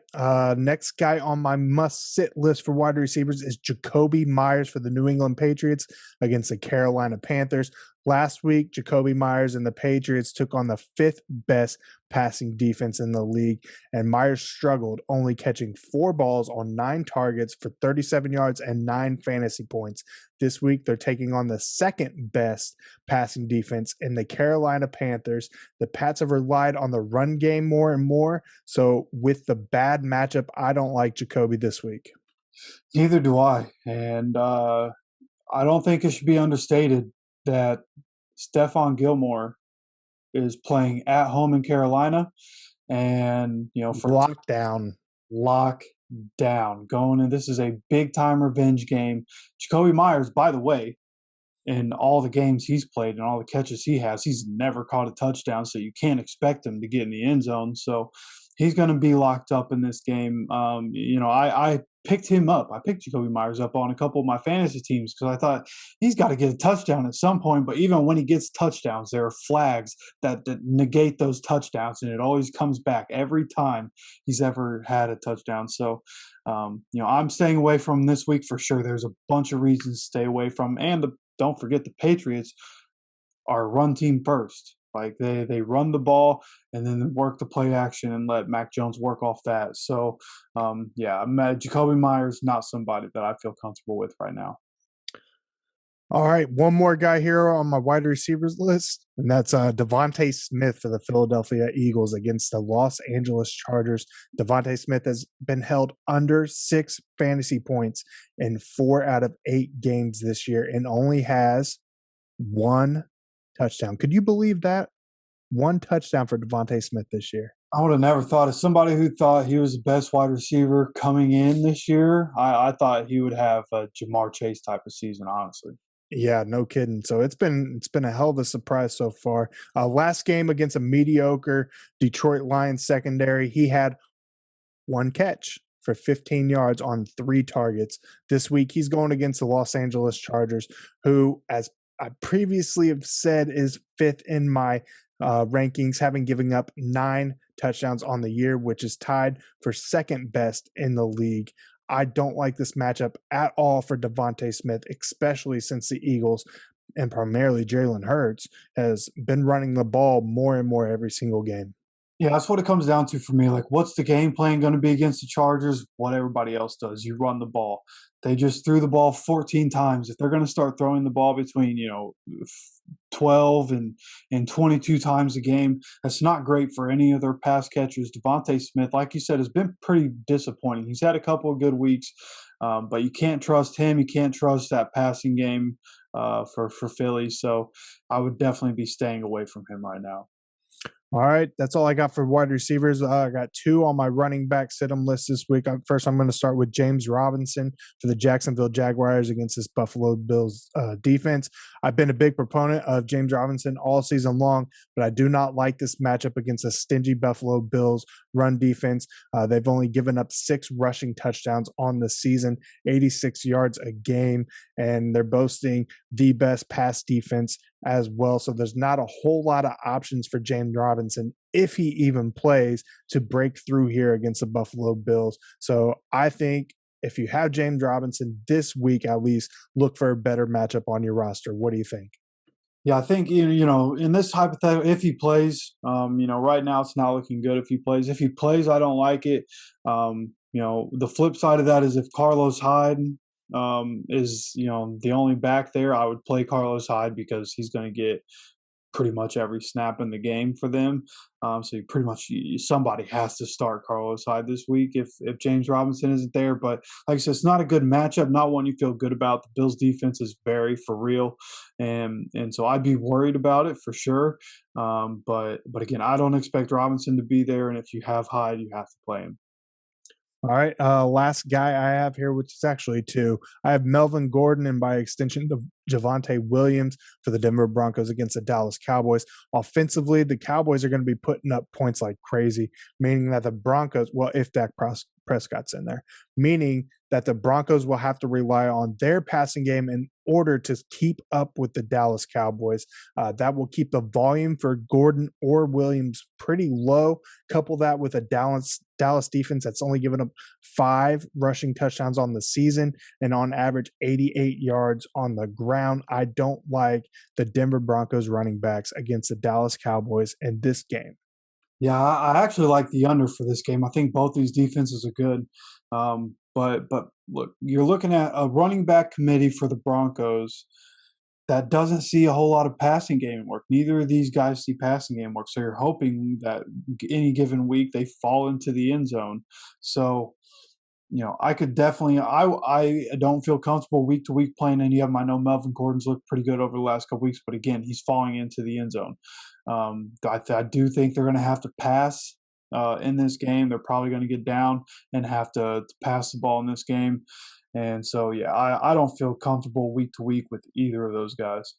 [SPEAKER 1] Next guy on my must-sit list for wide receivers is Jacoby Myers for the New England Patriots against the Carolina Panthers. Last week, Jacoby Myers and the Patriots took on the 5th best passing defense in the league, and Myers struggled, only catching 4 balls on 9 targets for 37 yards and 9 fantasy points. This week, they're taking on the 2nd best passing defense in the Carolina Panthers. The Pats have relied on the run game more and more, so with the bad matchup, I don't like Jacoby this week.
[SPEAKER 2] Neither do I. And I don't think it should be understated that Stephon Gilmore is playing at home in Carolina, and for
[SPEAKER 1] lockdown,
[SPEAKER 2] going, and this is a big time revenge game. Jacoby Myers, by the way, in all the games he's played and all the catches he has, he's never caught a touchdown, so you can't expect him to get in the end zone. So he's going to be locked up in this game. I picked him up. I picked Jacoby Myers up on a couple of my fantasy teams because I thought he's got to get a touchdown at some point. But even when he gets touchdowns, there are flags that negate those touchdowns, and it always comes back every time he's ever had a touchdown. So, I'm staying away from him this week for sure. There's a bunch of reasons to stay away from him. And don't forget the Patriots are a run team first. Like they run the ball and then work the play action and let Mac Jones work off that. So, Jacoby Myers, not somebody that I feel comfortable with right now.
[SPEAKER 1] All right, one more guy here on my wide receivers list, and that's DeVonta Smith for the Philadelphia Eagles against the Los Angeles Chargers. DeVonta Smith has been held under 6 fantasy points in 4 out of 8 games this year and only has 1 touchdown. Could you believe that? 1 touchdown for DeVonta Smith this year.
[SPEAKER 2] I would have never thought, as somebody who thought he was the best wide receiver coming in this year, I thought he would have a Jamar Chase type of season, honestly.
[SPEAKER 1] Yeah, no kidding. So it's been a hell of a surprise so far. Last game against a mediocre Detroit Lions secondary, he had 1 catch for 15 yards on 3 targets. This week, he's going against the Los Angeles Chargers, who, as I previously have said, is 5th in my rankings, having given up 9 touchdowns on the year, which is tied for 2nd best in the league. I don't like this matchup at all for DeVonta Smith, especially since the Eagles and primarily Jalen Hurts has been running the ball more and more every single game.
[SPEAKER 2] Yeah, that's what it comes down to for me. Like, what's the game plan going to be against the Chargers? What everybody else does. You run the ball. They just threw the ball 14 times. If they're going to start throwing the ball between, 12 and 22 times a game, that's not great for any of their pass catchers. DeVonta Smith, like you said, has been pretty disappointing. He's had a couple of good weeks, but you can't trust him. You can't trust that passing game for Philly. So I would definitely be staying away from him right now.
[SPEAKER 1] All right, that's all I got for wide receivers. I got 2 on my running back sit-em list this week. First, I'm going to start with James Robinson for the Jacksonville Jaguars against this Buffalo Bills defense. I've been a big proponent of James Robinson all season long, but I do not like this matchup against a stingy Buffalo Bills run defense. They've only given up 6 rushing touchdowns on the season, 86 yards a game, and they're boasting the best pass defense as well. So there's not a whole lot of options for James Robinson, if he even plays, to break through here against the Buffalo Bills. So I think if you have James Robinson this week, at least look for a better matchup on your roster. What do you think?
[SPEAKER 2] Yeah, I think in this hypothetical, if he plays, right now it's not looking good. If he plays, I don't like it. The flip side of that is if Carlos Hyde is the only back there, I would play Carlos Hyde because he's going to get pretty much every snap in the game for them. So somebody has to start Carlos Hyde this week if James Robinson isn't there. But like I said, it's not a good matchup, not one you feel good about. The Bills defense is very for real, and so I'd be worried about it for sure. But again, I don't expect Robinson to be there, and if you have Hyde, you have to play him.
[SPEAKER 1] All right. Last guy I have here, which is actually 2. I have Melvin Gordon and by extension, Javonte Williams for the Denver Broncos against the Dallas Cowboys. Offensively, the Cowboys are going to be putting up points like crazy, meaning that the Broncos, well, if Dak Prescott's in there, meaning that the Broncos will have to rely on their passing game in order to keep up with the Dallas Cowboys. That will keep the volume for Gordon or Williams pretty low. Couple that with a Dallas defense that's only given up 5 rushing touchdowns on the season and on average 88 yards on the ground. I don't like the Denver Broncos running backs against the Dallas Cowboys in this game.
[SPEAKER 2] Yeah, I actually like the under for this game. I think both these defenses are good. But look, you're looking at a running back committee for the Broncos that doesn't see a whole lot of passing game work. Neither of these guys see passing game work. So you're hoping that any given week they fall into the end zone. So, I could definitely I don't feel comfortable week to week playing any of them. I know Melvin Gordon's looked pretty good over the last couple weeks, but again, he's falling into the end zone. I do think they're going to have to pass in this game. They're probably going to get down and have to pass the ball in this game. And so, yeah, I don't feel comfortable week to week with either of those guys.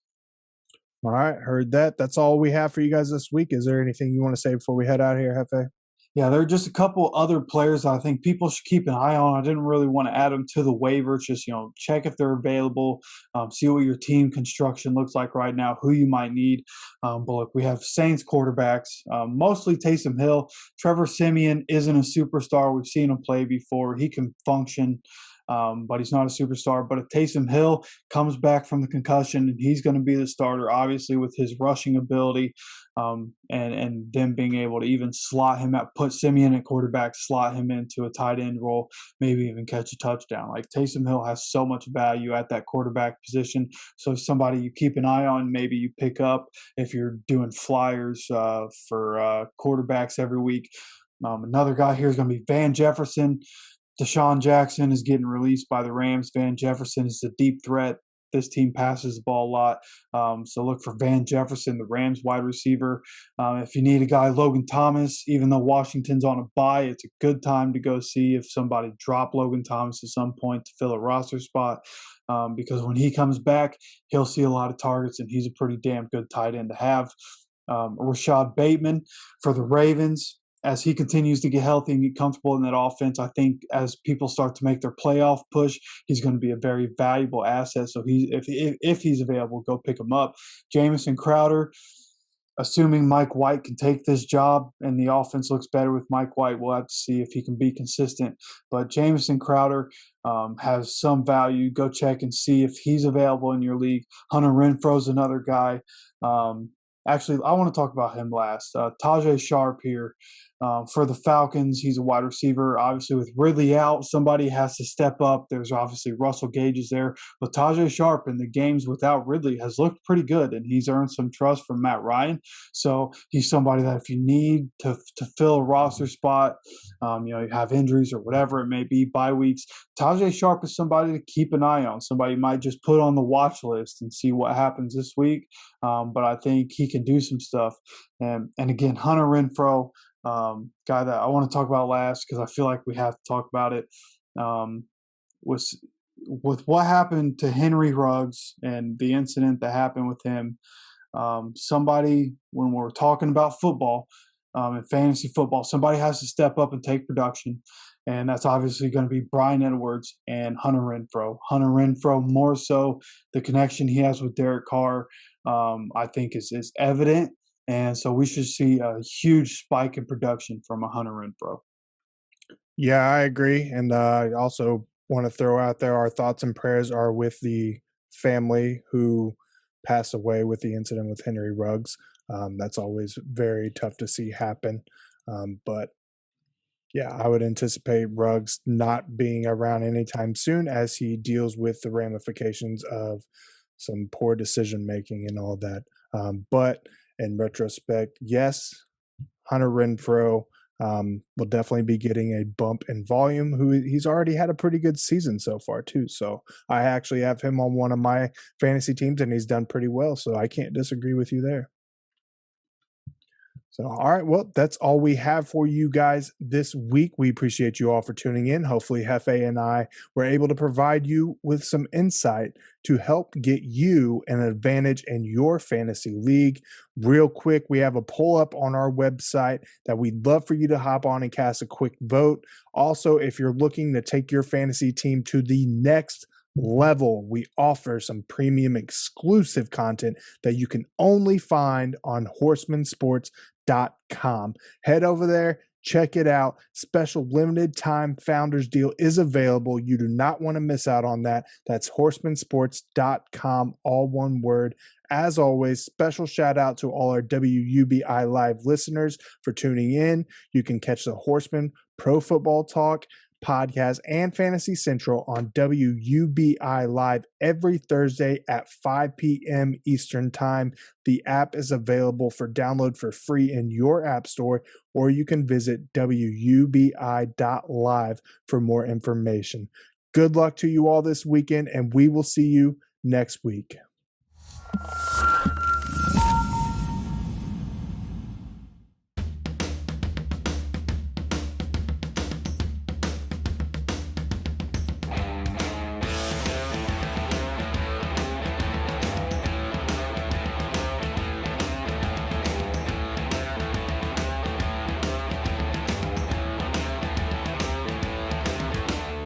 [SPEAKER 1] All right, heard that. That's all we have for you guys this week. Is there anything you want to say before we head out here, Hefe?
[SPEAKER 2] Yeah, there are just a couple other players I think people should keep an eye on. I didn't really want to add them to the waiver. Just, check if they're available, see what your team construction looks like right now, who you might need. But look, we have Saints quarterbacks, mostly Taysom Hill. Trevor Siemian isn't a superstar. We've seen him play before. He can function but he's not a superstar. But if Taysom Hill comes back from the concussion, and he's going to be the starter, obviously with his rushing ability, and them being able to even slot him out, put Simeon at quarterback, slot him into a tight end role, maybe even catch a touchdown. Like Taysom Hill has so much value at that quarterback position. So somebody you keep an eye on, maybe you pick up if you're doing flyers for quarterbacks every week. Another guy here is going to be Van Jefferson. Deshaun Jackson is getting released by the Rams. Van Jefferson is a deep threat. This team passes the ball a lot. So look for Van Jefferson, the Rams wide receiver. If you need a guy, Logan Thomas, even though Washington's on a bye, it's a good time to go see if somebody dropped Logan Thomas at some point to fill a roster spot. Because when he comes back, he'll see a lot of targets, and he's a pretty damn good tight end to have. Rashad Bateman for the Ravens. As he continues to get healthy and get comfortable in that offense, I think as people start to make their playoff push, he's going to be a very valuable asset. So if he's available, go pick him up. Jamison Crowder, assuming Mike White can take this job and the offense looks better with Mike White, we'll have to see if he can be consistent. But Jamison Crowder has some value. Go check and see if he's available in your league. Hunter Renfro's another guy. Actually, I want to talk about him last. Tajay Sharp here. For the Falcons, he's a wide receiver. Obviously, with Ridley out, somebody has to step up. There's obviously Russell Gage is there. But Tajay Sharp in the games without Ridley has looked pretty good, and he's earned some trust from Matt Ryan. So he's somebody that if you need to fill a roster spot, you have injuries or whatever it may be, bye weeks, Tajay Sharp is somebody to keep an eye on. Somebody you might just put on the watch list and see what happens this week. But I think he can do some stuff. And again, Hunter Renfrow, guy that I want to talk about last because I feel like we have to talk about it. With what happened to Henry Ruggs and the incident that happened with him, somebody, when we're talking about football and fantasy football, somebody has to step up and take production. And that's obviously going to be Bryan Edwards and Hunter Renfrow. Hunter Renfrow, more so the connection he has with Derek Carr, I think is evident. And so we should see a huge spike in production from a Hunter Renfrow.
[SPEAKER 1] Yeah, I agree. And I also want to throw out there our thoughts and prayers are with the family who passed away with the incident with Henry Ruggs. That's always very tough to see happen. But yeah, I would anticipate Ruggs not being around anytime soon as he deals with the ramifications of some poor decision making and all that. But in retrospect, yes, Hunter Renfrow will definitely be getting a bump in volume. He's already had a pretty good season so far too. So I actually have him on one of my fantasy teams, and he's done pretty well. So I can't disagree with you there. So, all right, well, that's all we have for you guys this week. We appreciate you all for tuning in. Hopefully, Hefe and I were able to provide you with some insight to help get you an advantage in your fantasy league. Real quick, we have a poll up on our website that we'd love for you to hop on and cast a quick vote. Also, if you're looking to take your fantasy team to the next level, we offer some premium exclusive content that you can only find on horsemansports.com. Head over there, check it out. Special limited time founders deal is available. You do not want to miss out on that. That's horsemansports.com, all one word. As always, special shout out to all our WUBI Live listeners for tuning in. You can catch the Horseman Pro Football Talk podcast and Fantasy Central on WUBI Live every Thursday at 5 p.m. Eastern Time. The app is available for download for free in your app store, or you can visit WUBI.live for more information. Good luck to you all this weekend, and we will see you next week.